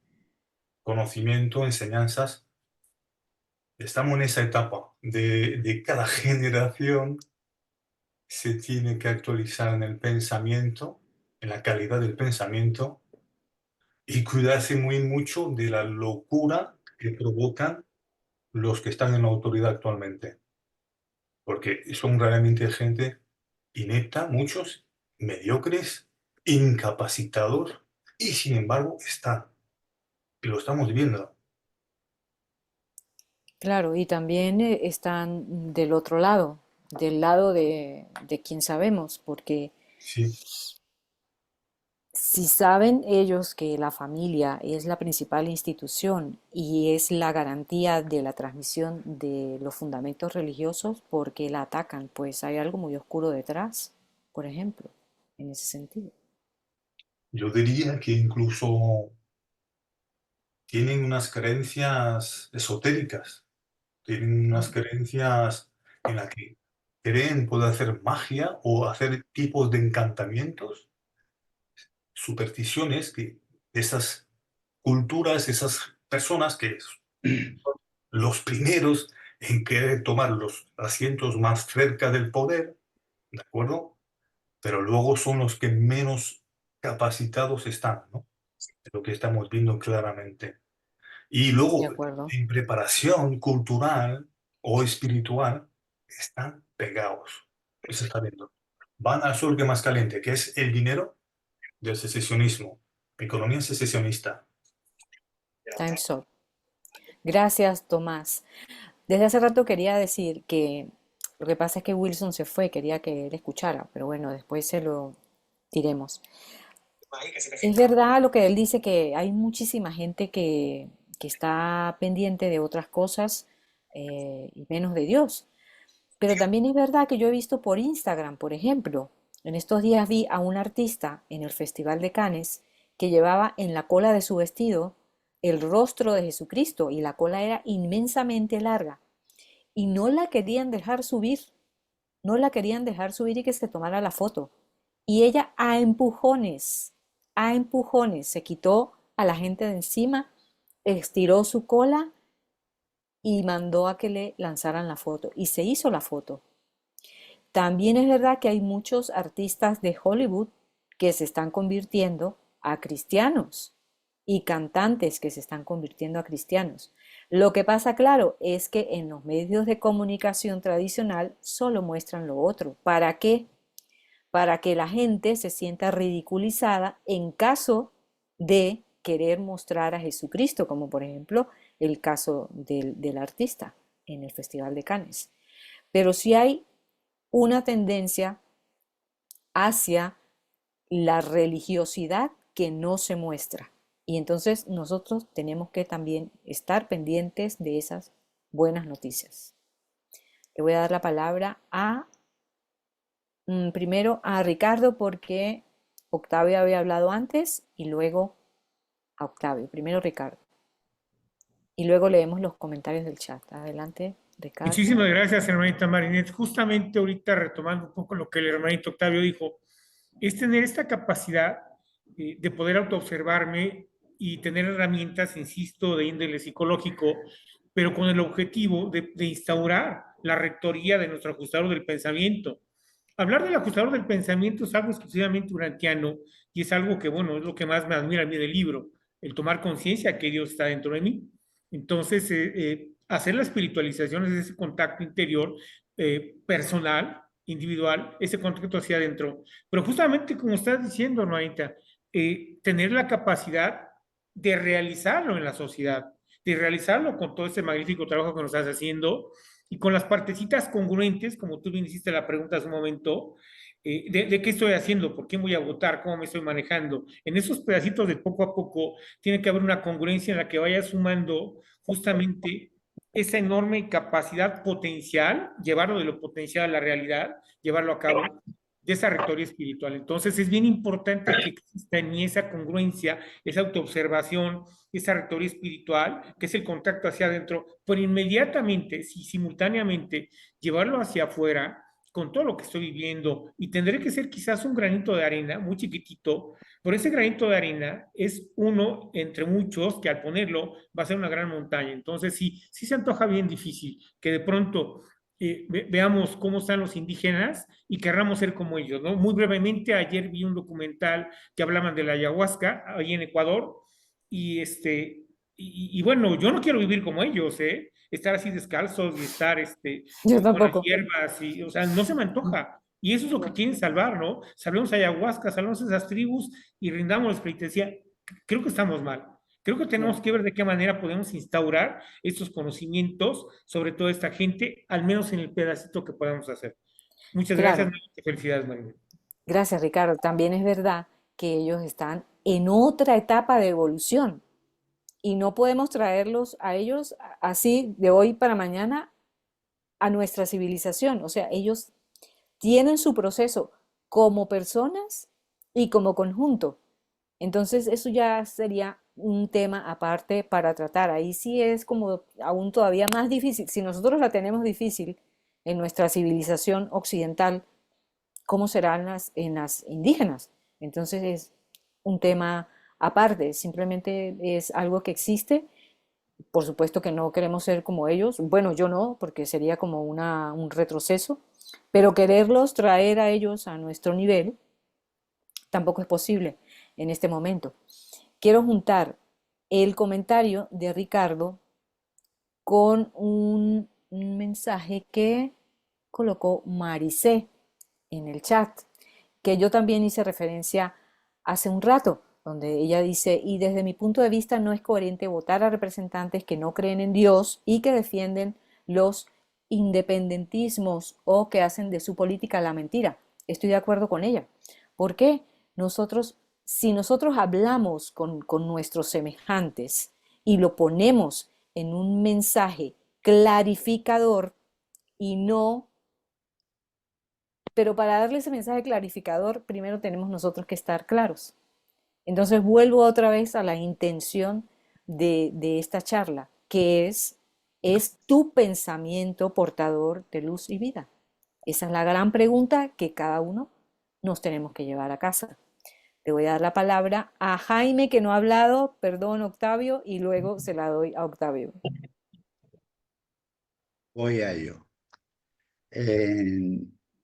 Speaker 7: conocimiento, enseñanzas. Estamos en esa etapa de cada generación se tiene que actualizar en el pensamiento, en la calidad del pensamiento y cuidarse muy mucho de la locura que provocan los que están en la autoridad actualmente, porque son realmente gente inepta, muchos mediocres, incapacitados, y sin embargo están, y lo estamos viendo.
Speaker 1: Claro, y también están del otro lado, del lado de quien sabemos, porque
Speaker 7: Sí,
Speaker 1: si saben ellos que la familia es la principal institución y es la garantía de la transmisión de los fundamentos religiosos, ¿por qué la atacan? Pues hay algo muy oscuro detrás, por ejemplo, en ese sentido.
Speaker 7: yo diría que incluso tienen unas creencias esotéricas, tienen unas
Speaker 1: Ah,
Speaker 7: creencias en las que creen poder hacer magia o hacer tipos de encantamientos, supersticiones que esas culturas, esas personas que son los primeros en querer tomar los asientos más cerca del poder, ¿de acuerdo? Pero luego son los que menos capacitados están, ¿no? Es lo que estamos viendo claramente. Y
Speaker 1: de
Speaker 7: luego,
Speaker 1: acuerdo.
Speaker 7: en preparación cultural o espiritual, están pegados. Eso se está viendo. Van al sur que más caliente, que es el dinero del secesionismo, economía secesionista.
Speaker 1: Time's up. Gracias, Tomás. Desde hace rato quería decir que lo que pasa es que Wilson se fue, quería que él escuchara, pero bueno, después se lo diremos. Es verdad lo que él dice, que hay muchísima gente que está pendiente de otras cosas y menos de Dios. Pero también es verdad que yo he visto por Instagram, por ejemplo, en estos días vi a un artista en el Festival de Cannes que llevaba en la cola de su vestido el rostro de Jesucristo y la cola era inmensamente larga y no la querían dejar subir, no la querían dejar subir y que se tomara la foto. Y ella a empujones, se quitó a la gente de encima, estiró su cola y mandó a que le lanzaran la foto. Y se hizo la foto. También es verdad que hay muchos artistas de Hollywood que se están convirtiendo a cristianos y cantantes que se están convirtiendo a cristianos. Lo que pasa, claro, es que en los medios de comunicación tradicional solo muestran lo otro. ¿Para qué? Para que la gente se sienta ridiculizada en caso de querer mostrar a Jesucristo, como por ejemplo el caso del artista en el Festival de Cannes. Pero sí hay una tendencia hacia la religiosidad que no se muestra. Y entonces nosotros tenemos que también estar pendientes de esas buenas noticias. Le voy a dar la palabra a primero a Ricardo porque Octavio había hablado antes y luego a Octavio. Primero Ricardo. Y luego leemos los comentarios del chat. Adelante, Ricardo.
Speaker 4: Muchísimas gracias, hermanita Marinette. Justamente ahorita retomando un poco lo que el hermanito Octavio dijo, es tener esta capacidad de poder autoobservarme y tener herramientas, insisto, de índole psicológico, pero con el objetivo de instaurar la rectoría de nuestro ajustador del pensamiento. Hablar del ajustador del pensamiento es algo exclusivamente urantiano y es algo que, bueno, es lo que más me admira a mí del libro, el tomar conciencia que Dios está dentro de mí. Entonces, hacer la espiritualización es ese contacto interior, personal, individual, ese contacto hacia adentro. Pero justamente como estás diciendo, hermanita, tener la capacidad de realizarlo en la sociedad, de realizarlo con todo ese magnífico trabajo que nos estás haciendo y con las partecitas congruentes, como tú bien hiciste la pregunta hace un momento, de qué estoy haciendo, por qué voy a votar, cómo me estoy manejando. En esos pedacitos de poco a poco tiene que haber una congruencia en la que vaya sumando justamente esa enorme capacidad potencial, llevarlo de lo potencial a la realidad, llevarlo a cabo, de esa rectoría espiritual. Entonces es bien importante que exista en mí esa congruencia, esa autoobservación, esa rectoría espiritual, que es el contacto hacia adentro, pero inmediatamente, si simultáneamente llevarlo hacia afuera, con todo lo que estoy viviendo, y tendré que ser quizás un granito de arena, muy chiquitito, pero ese granito de arena es uno entre muchos que al ponerlo va a ser una gran montaña. Entonces sí se antoja bien difícil que de pronto veamos cómo están los indígenas y querramos ser como ellos, ¿no? Muy brevemente, ayer vi un documental que hablaban de la ayahuasca ahí en Ecuador y bueno, yo no quiero vivir como ellos, ¿eh? Estar así descalzos y estar
Speaker 1: Yo
Speaker 4: con las
Speaker 1: tampoco.
Speaker 4: hierbas, o sea, no se me antoja. Y eso es lo que quieren salvar, ¿no? Salvemos ayahuasca, salvemos esas tribus y rindamos la penitencia. Creo que estamos mal. Creo que tenemos que ver de qué manera podemos instaurar estos conocimientos sobre toda esta gente, al menos en el pedacito que podamos hacer. Muchas
Speaker 1: Claro.
Speaker 4: gracias, felicidades, María.
Speaker 1: Gracias, Ricardo. También es verdad que ellos están en otra etapa de evolución y no podemos traerlos a ellos así de hoy para mañana a nuestra civilización. O sea, ellos tienen su proceso como personas y como conjunto. Entonces, eso ya sería un tema aparte para tratar. Ahí sí es como aún todavía más difícil. Si nosotros la tenemos difícil en nuestra civilización occidental, ¿cómo serán en las indígenas? Entonces es un tema aparte, simplemente es algo que existe. Por supuesto que no queremos ser como ellos, bueno, yo no, porque sería como un retroceso, pero quererlos traer a ellos a nuestro nivel tampoco es posible en este momento. Quiero juntar el comentario de Ricardo con un mensaje que colocó Maricé en el chat, que yo también hice referencia hace un rato, donde ella dice, y desde mi punto de vista no es coherente votar a representantes que no creen en Dios y que defienden los independentismos o que hacen de su política la mentira. Estoy de acuerdo con ella. ¿Por qué? Si nosotros hablamos con nuestros semejantes y lo ponemos en un mensaje clarificador y no... Pero para darle ese mensaje clarificador, primero tenemos nosotros que estar claros. Entonces vuelvo otra vez a la intención de esta charla, que es tu pensamiento portador de luz y vida. Esa es la gran pregunta que cada uno nos tenemos que llevar a casa. Le voy a dar la palabra a Jaime, que no ha hablado, perdón, Octavio, y luego se la doy a Octavio.
Speaker 14: Voy a ello.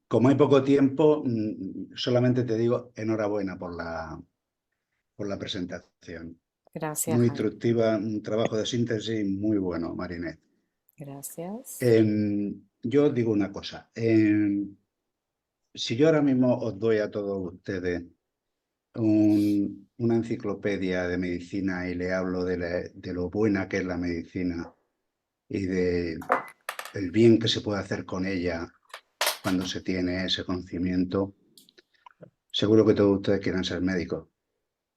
Speaker 14: como hay poco tiempo, solamente te digo enhorabuena por la presentación.
Speaker 1: Gracias,
Speaker 14: Muy
Speaker 1: Jaime.
Speaker 14: instructiva, un trabajo de síntesis muy bueno, Marinette.
Speaker 1: Gracias.
Speaker 14: Yo digo una cosa. Si yo ahora mismo os doy a todos ustedes una enciclopedia de medicina y le hablo de lo buena que es la medicina y de el bien que se puede hacer con ella cuando se tiene ese conocimiento, seguro que todos ustedes quieren ser médicos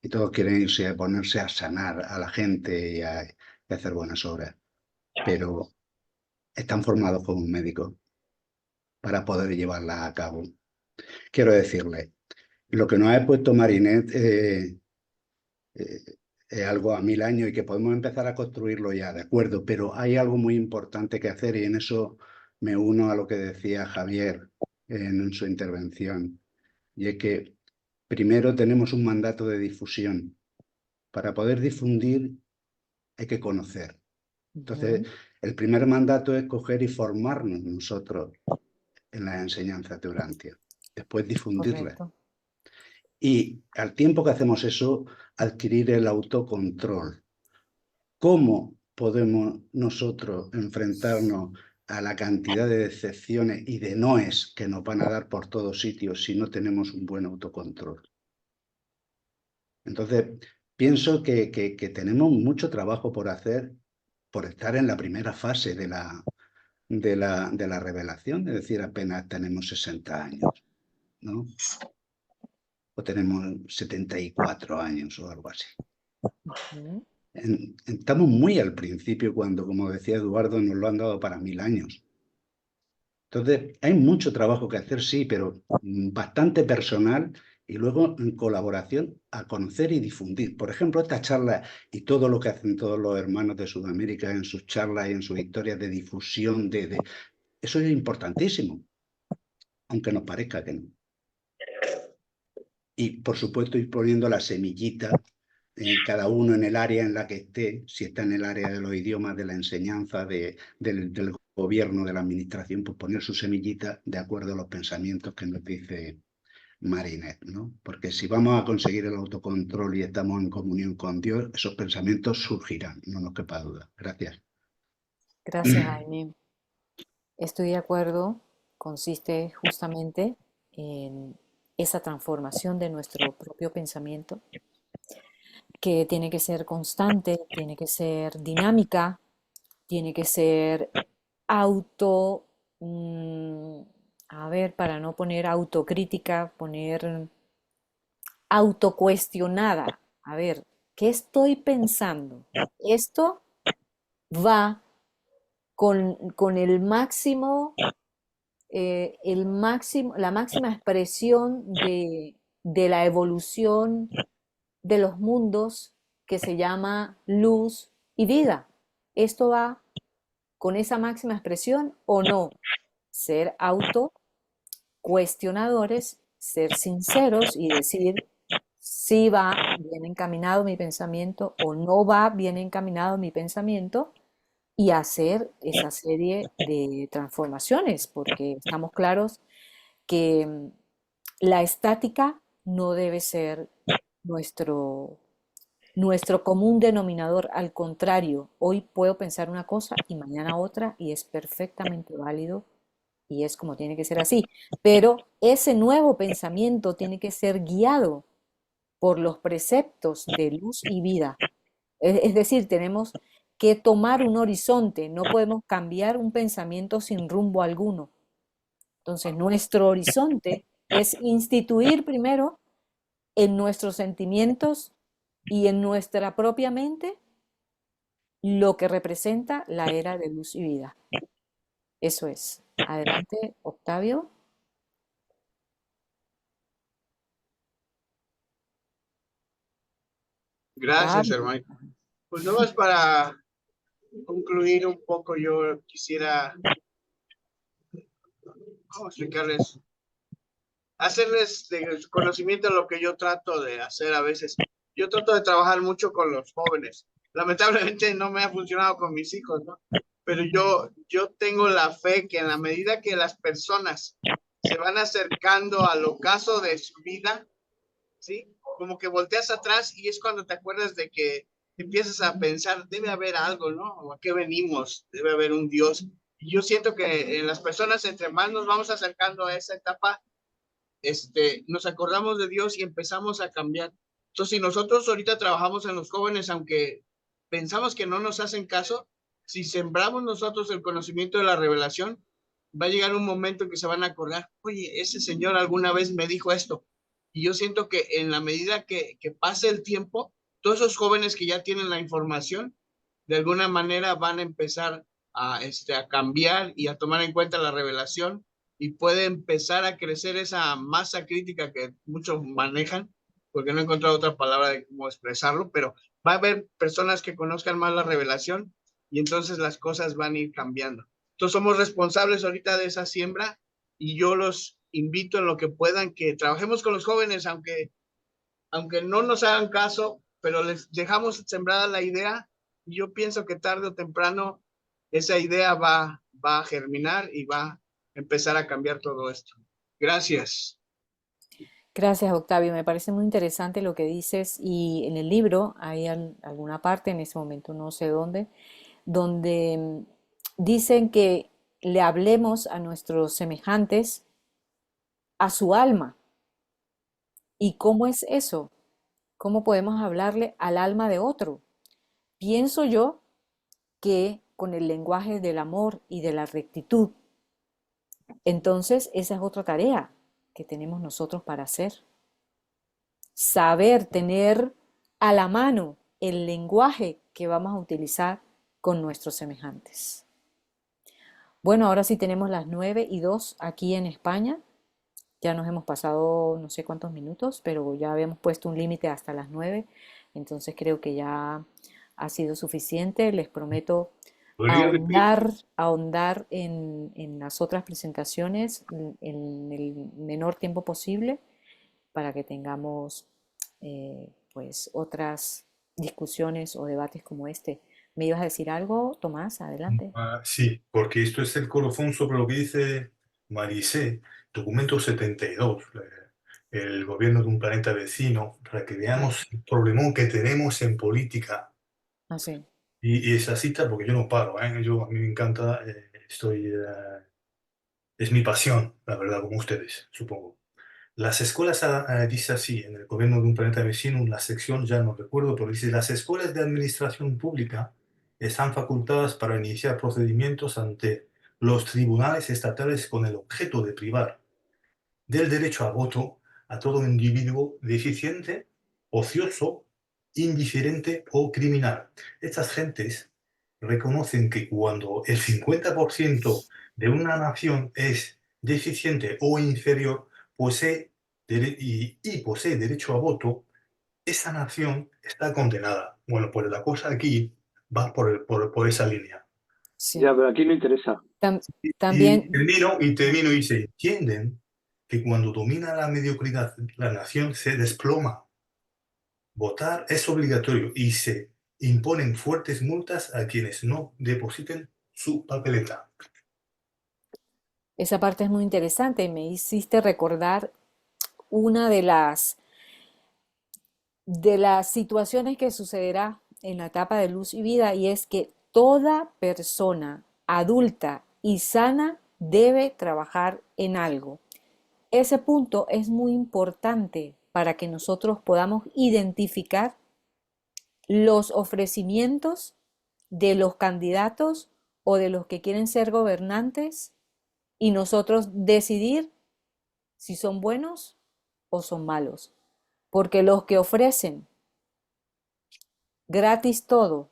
Speaker 14: y todos quieren irse a ponerse a sanar a la gente y a hacer buenas obras, pero están formados como médicos para poder llevarla a cabo. Quiero decirles, lo que nos ha expuesto Marinette es algo a 1000 años y que podemos empezar a construirlo ya, de acuerdo, pero hay algo muy importante que hacer y en eso me uno a lo que decía Javier en su intervención, y es que primero tenemos un mandato de difusión. Para poder difundir hay que conocer. Entonces, el primer mandato es coger y formarnos nosotros en las enseñanzas de Urantia, después difundirlas.
Speaker 1: Correcto.
Speaker 14: Y al tiempo que hacemos eso, adquirir el autocontrol. ¿Cómo podemos nosotros enfrentarnos a la cantidad de decepciones y de noes que nos van a dar por todos sitios si no tenemos un buen autocontrol? Entonces, pienso que tenemos mucho trabajo por hacer por estar en la primera fase de la revelación, es decir, apenas tenemos 60 años, ¿no? O tenemos 74 años o algo así. Estamos muy al principio cuando, como decía Eduardo, nos lo han dado para 1000 años. Entonces, hay mucho trabajo que hacer, sí, pero bastante personal y luego en colaboración a conocer y difundir. Por ejemplo, esta charla y todo lo que hacen todos los hermanos de Sudamérica en sus charlas y en sus historias de difusión, eso es importantísimo, aunque nos parezca que no. Y, por supuesto, ir poniendo la semillita cada uno en el área en la que esté, si está en el área de los idiomas, de la enseñanza, del gobierno, de la administración, pues poner su semillita de acuerdo a los pensamientos que nos dice Marinette, ¿no? Porque si vamos a conseguir el autocontrol y estamos en comunión con Dios, esos pensamientos surgirán, no nos quepa duda. Gracias.
Speaker 1: Gracias, Jaime. Estoy de acuerdo. Consiste justamente en esa transformación de nuestro propio pensamiento, que tiene que ser constante, tiene que ser dinámica, tiene que ser para no poner autocrítica, poner autocuestionada. A ver, ¿qué estoy pensando? Esto va con el máximo, la máxima expresión de la evolución de los mundos que se llama luz y vida. ¿Esto va con esa máxima expresión o no? Ser autocuestionadores, ser sinceros y decir si va bien encaminado mi pensamiento o no va bien encaminado mi pensamiento, y hacer esa serie de transformaciones, porque estamos claros que la estática no debe ser nuestro común denominador. Al contrario, hoy puedo pensar una cosa y mañana otra, y es perfectamente válido y es como tiene que ser así. Pero ese nuevo pensamiento tiene que ser guiado por los preceptos de luz y vida. Es decir, tenemos que tomar un horizonte, no podemos cambiar un pensamiento sin rumbo alguno. Entonces, nuestro horizonte es instituir primero en nuestros sentimientos y en nuestra propia mente lo que representa la era de luz y vida. Eso es. Adelante, Octavio.
Speaker 13: Gracias, hermano. Pues no más para concluir un poco, yo quisiera, ¿cómo explicarles? Hacerles de conocimiento lo que yo trato de hacer a veces. Yo trato de trabajar mucho con los jóvenes. Lamentablemente no me ha funcionado con mis hijos, ¿no? Pero yo tengo la fe que en la medida que las personas se van acercando al ocaso de su vida, ¿sí? Como que volteas atrás y es cuando te acuerdas de que empiezas a pensar, debe haber algo, ¿no? ¿A qué venimos? Debe haber un Dios. Y yo siento que en las personas, entre más nos vamos acercando a esa etapa, nos acordamos de Dios y empezamos a cambiar. Entonces, si nosotros ahorita trabajamos en los jóvenes, aunque pensamos que no nos hacen caso, si sembramos nosotros el conocimiento de la revelación, va a llegar un momento en que se van a acordar, oye, ese señor alguna vez me dijo esto. Y yo siento que en la medida que pase el tiempo, todos esos jóvenes que ya tienen la información, de alguna manera van a empezar a cambiar y a tomar en cuenta la revelación y puede empezar a crecer esa masa crítica que muchos manejan, porque no he encontrado otra palabra de cómo expresarlo, pero va a haber personas que conozcan más la revelación y entonces las cosas van a ir cambiando. Entonces somos responsables ahorita de esa siembra y yo los invito en lo que puedan que trabajemos con los jóvenes, aunque no nos hagan caso, pero les dejamos sembrada la idea y yo pienso que tarde o temprano esa idea va a germinar y va a empezar a cambiar todo esto. Gracias.
Speaker 1: Gracias, Octavio. Me parece muy interesante lo que dices y en el libro hay alguna parte, en ese momento no sé dónde, donde dicen que le hablemos a nuestros semejantes a su alma. ¿Y cómo es eso? ¿Cómo podemos hablarle al alma de otro? Pienso yo que con el lenguaje del amor y de la rectitud. Entonces, esa es otra tarea que tenemos nosotros para hacer. Saber tener a la mano el lenguaje que vamos a utilizar con nuestros semejantes. Bueno, ahora sí tenemos las 9:02 aquí en España. Ya nos hemos pasado no sé cuántos minutos, pero ya habíamos puesto un límite hasta las 9. Entonces creo que ya ha sido suficiente. Les prometo ahondar en las otras presentaciones en el menor tiempo posible para que tengamos pues otras discusiones o debates como este. ¿Me ibas a decir algo, Tomás? Adelante.
Speaker 7: Sí, porque esto es el colofón sobre lo que dice Marisé, documento 72, el gobierno de un planeta vecino, para que veamos el problemón que tenemos en política.
Speaker 1: Ah, sí.
Speaker 7: Y esa cita, porque yo no paro, a mí me encanta, es mi pasión, la verdad, como ustedes, supongo. Las escuelas, dice así, en el gobierno de un planeta vecino, la sección ya no recuerdo, pero dice, las escuelas de administración pública están facultadas para iniciar procedimientos ante los tribunales estatales con el objeto de privar del derecho a voto a todo individuo deficiente, ocioso, indiferente o criminal. Estas gentes reconocen que cuando el 50% de una nación es deficiente o inferior, posee posee derecho a voto, esa nación está condenada. Bueno, pues la cosa aquí va por esa línea.
Speaker 1: Sí.
Speaker 15: Ya, pero aquí no interesa.
Speaker 1: También.
Speaker 7: Y termino y se entienden que cuando domina la mediocridad, la nación se desploma. Votar es obligatorio y se imponen fuertes multas a quienes no depositen su papeleta.
Speaker 1: Esa parte es muy interesante. Me hiciste recordar una de las situaciones que sucederá en la etapa de luz y vida, y es que toda persona adulta y sana debe trabajar en algo. Ese punto es muy importante para que nosotros podamos identificar los ofrecimientos de los candidatos o de los que quieren ser gobernantes y nosotros decidir si son buenos o son malos. Porque los que ofrecen gratis todo,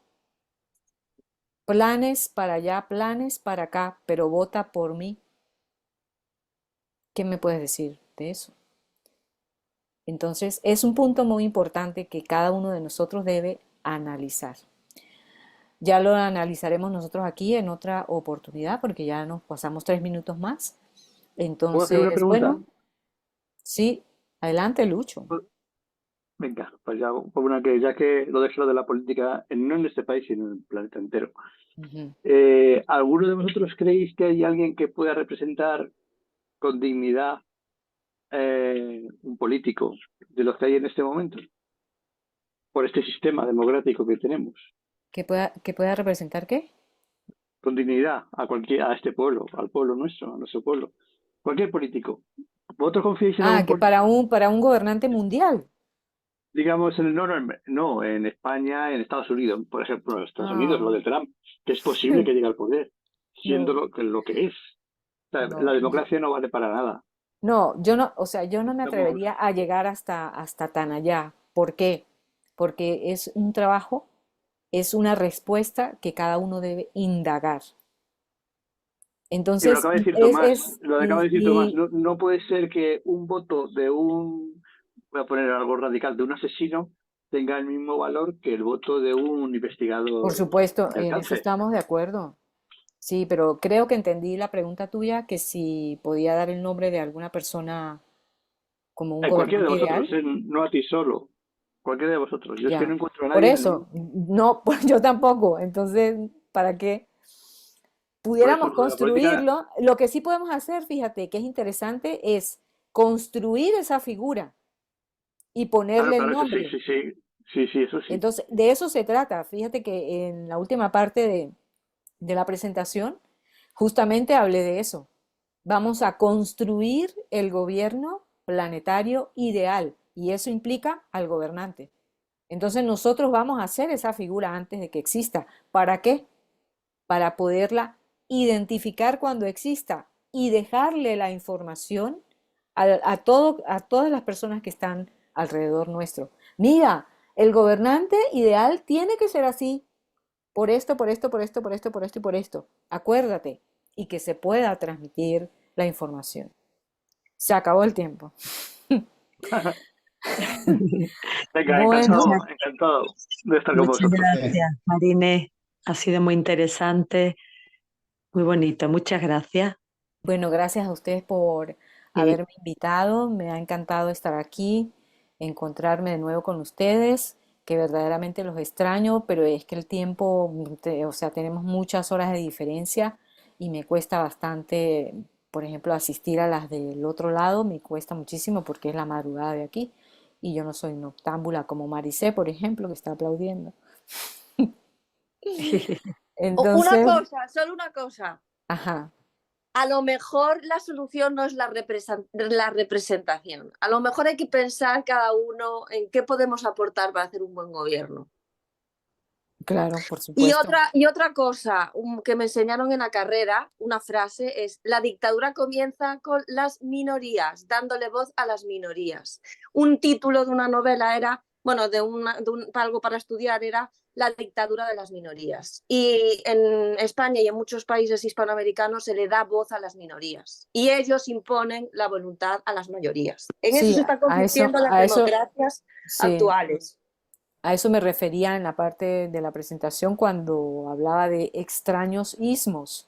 Speaker 1: planes para allá, planes para acá, pero vota por mí, ¿qué me puedes decir de eso? Entonces, es un punto muy importante que cada uno de nosotros debe analizar. Ya lo analizaremos nosotros aquí en otra oportunidad, porque ya nos pasamos 3 minutos más. Entonces,
Speaker 15: ¿Puedo hacer una pregunta?
Speaker 1: bueno, sí, adelante, Lucho.
Speaker 15: Venga, pues ya, ya que lo dejé lo de la política, no en este país, sino en el planeta entero. ¿Alguno de vosotros creéis que hay alguien que pueda representar con dignidad un político de los que hay en este momento? Por este sistema democrático que tenemos.
Speaker 1: ¿Que pueda representar qué?
Speaker 15: Con dignidad a este pueblo, al pueblo nuestro, a nuestro pueblo. Cualquier político. ¿Vosotros confiáis en algún
Speaker 1: Que
Speaker 15: político?
Speaker 1: para un gobernante mundial.
Speaker 15: Digamos, no, en España, en Estados Unidos, por ejemplo, en Estados Unidos, lo de Trump, que es posible que llegue al poder, siendo lo que es. O sea, la democracia no vale para nada.
Speaker 1: No, yo no me atrevería a llegar hasta tan allá. ¿Por qué? Porque es un trabajo, es una respuesta que cada uno debe indagar. Entonces,
Speaker 15: lo acaba de decir Tomás, no puede ser que un voto de voy a poner algo radical, de un asesino tenga el mismo valor que el voto de un investigador.
Speaker 1: Por supuesto,
Speaker 15: del
Speaker 1: en eso
Speaker 15: cáncer.
Speaker 1: estamos de acuerdo. Sí, pero creo que entendí la pregunta tuya, que si podía dar el nombre de alguna persona como un
Speaker 15: Cualquiera de
Speaker 1: gobernante
Speaker 15: vosotros,
Speaker 1: ideal.
Speaker 15: no a ti solo, cualquiera de vosotros. Yo es que no encuentro a
Speaker 1: Por
Speaker 15: nadie.
Speaker 1: eso, no, pues yo tampoco. Entonces, ¿para qué? Pudiéramos
Speaker 15: Por eso, la política-
Speaker 1: construirlo. Lo que sí podemos hacer, fíjate, que es interesante, es construir esa figura y ponerle el
Speaker 15: Claro, eso
Speaker 1: nombre.
Speaker 15: sí, eso sí.
Speaker 1: Entonces, de eso se trata. Fíjate que en la última parte de la presentación, justamente hablé de eso. Vamos a construir el gobierno planetario ideal y eso implica al gobernante. Entonces nosotros vamos a hacer esa figura antes de que exista. ¿Para qué? Para poderla identificar cuando exista y dejarle la información a todas las personas que están alrededor nuestro. Mira, el gobernante ideal tiene que ser así, por esto, por esto, por esto, por esto, por esto y por esto. Acuérdate, y que se pueda transmitir la información. Se acabó el tiempo.
Speaker 15: Venga,
Speaker 1: Bueno.
Speaker 15: encantado de estar con
Speaker 16: Muchas
Speaker 15: vosotros.
Speaker 16: gracias, Mariné. Ha sido muy interesante, muy bonito. Muchas gracias.
Speaker 1: Bueno, gracias a ustedes por haberme invitado. Me ha encantado estar aquí, encontrarme de nuevo con ustedes, que verdaderamente los extraño, pero es que el tiempo, o sea, tenemos muchas horas de diferencia y me cuesta bastante, por ejemplo, asistir a las del otro lado, me cuesta muchísimo porque es la madrugada de aquí y yo no soy noctámbula como Maricé, por ejemplo, que está aplaudiendo. Entonces,
Speaker 17: Una cosa, solo una cosa.
Speaker 1: ajá.
Speaker 17: A lo mejor la solución no es la representación. A lo mejor hay que pensar cada uno en qué podemos aportar para hacer un buen gobierno.
Speaker 1: Claro, por supuesto.
Speaker 17: Y otra cosa que me enseñaron en la carrera, una frase es: la dictadura comienza con las minorías, dándole voz a las minorías. Un título de una novela era, bueno, algo para estudiar era La dictadura de las minorías. Y en España y en muchos países hispanoamericanos se le da voz a las minorías y ellos imponen la voluntad a las mayorías. En eso se está convirtiendo las democracias actuales.
Speaker 1: A eso me refería en la parte de la presentación cuando hablaba de extraños ismos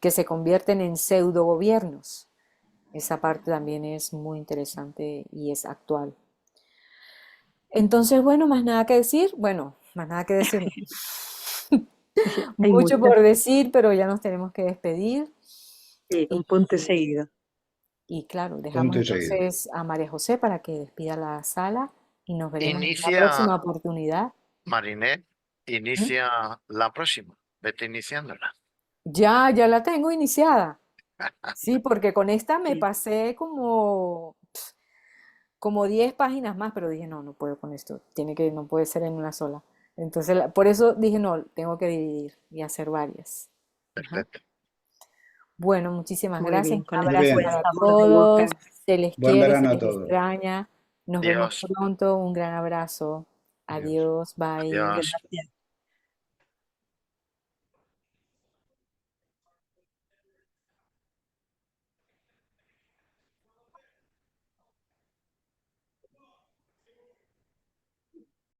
Speaker 1: que se convierten en pseudogobiernos. Esa parte también es muy interesante y es actual. Entonces, bueno, más nada que decir. Bueno, más nada que decir. Mucho por decir, pero ya nos tenemos que despedir.
Speaker 16: Sí, un punto seguido.
Speaker 1: Y claro, dejamos entonces a María José para que despida la sala y nos veremos en la próxima oportunidad.
Speaker 5: Marinet, inicia la próxima. Vete iniciándola.
Speaker 1: Ya la tengo iniciada. Sí, porque con esta me pasé como 10 páginas más, pero dije, no puedo con esto. No puede ser en una sola. Entonces, por eso dije, no, tengo que dividir y hacer varias.
Speaker 5: Perfecto.
Speaker 1: Bueno, muchísimas
Speaker 16: Muy
Speaker 1: gracias.
Speaker 16: bien,
Speaker 1: Un abrazo para todos. Se les
Speaker 14: Buen
Speaker 1: quiere,
Speaker 14: verano
Speaker 1: se
Speaker 14: a
Speaker 1: les
Speaker 14: todos.
Speaker 1: extraña. Nos vemos pronto. Un gran abrazo. Adiós, bye.
Speaker 5: Adiós.
Speaker 16: Gracias.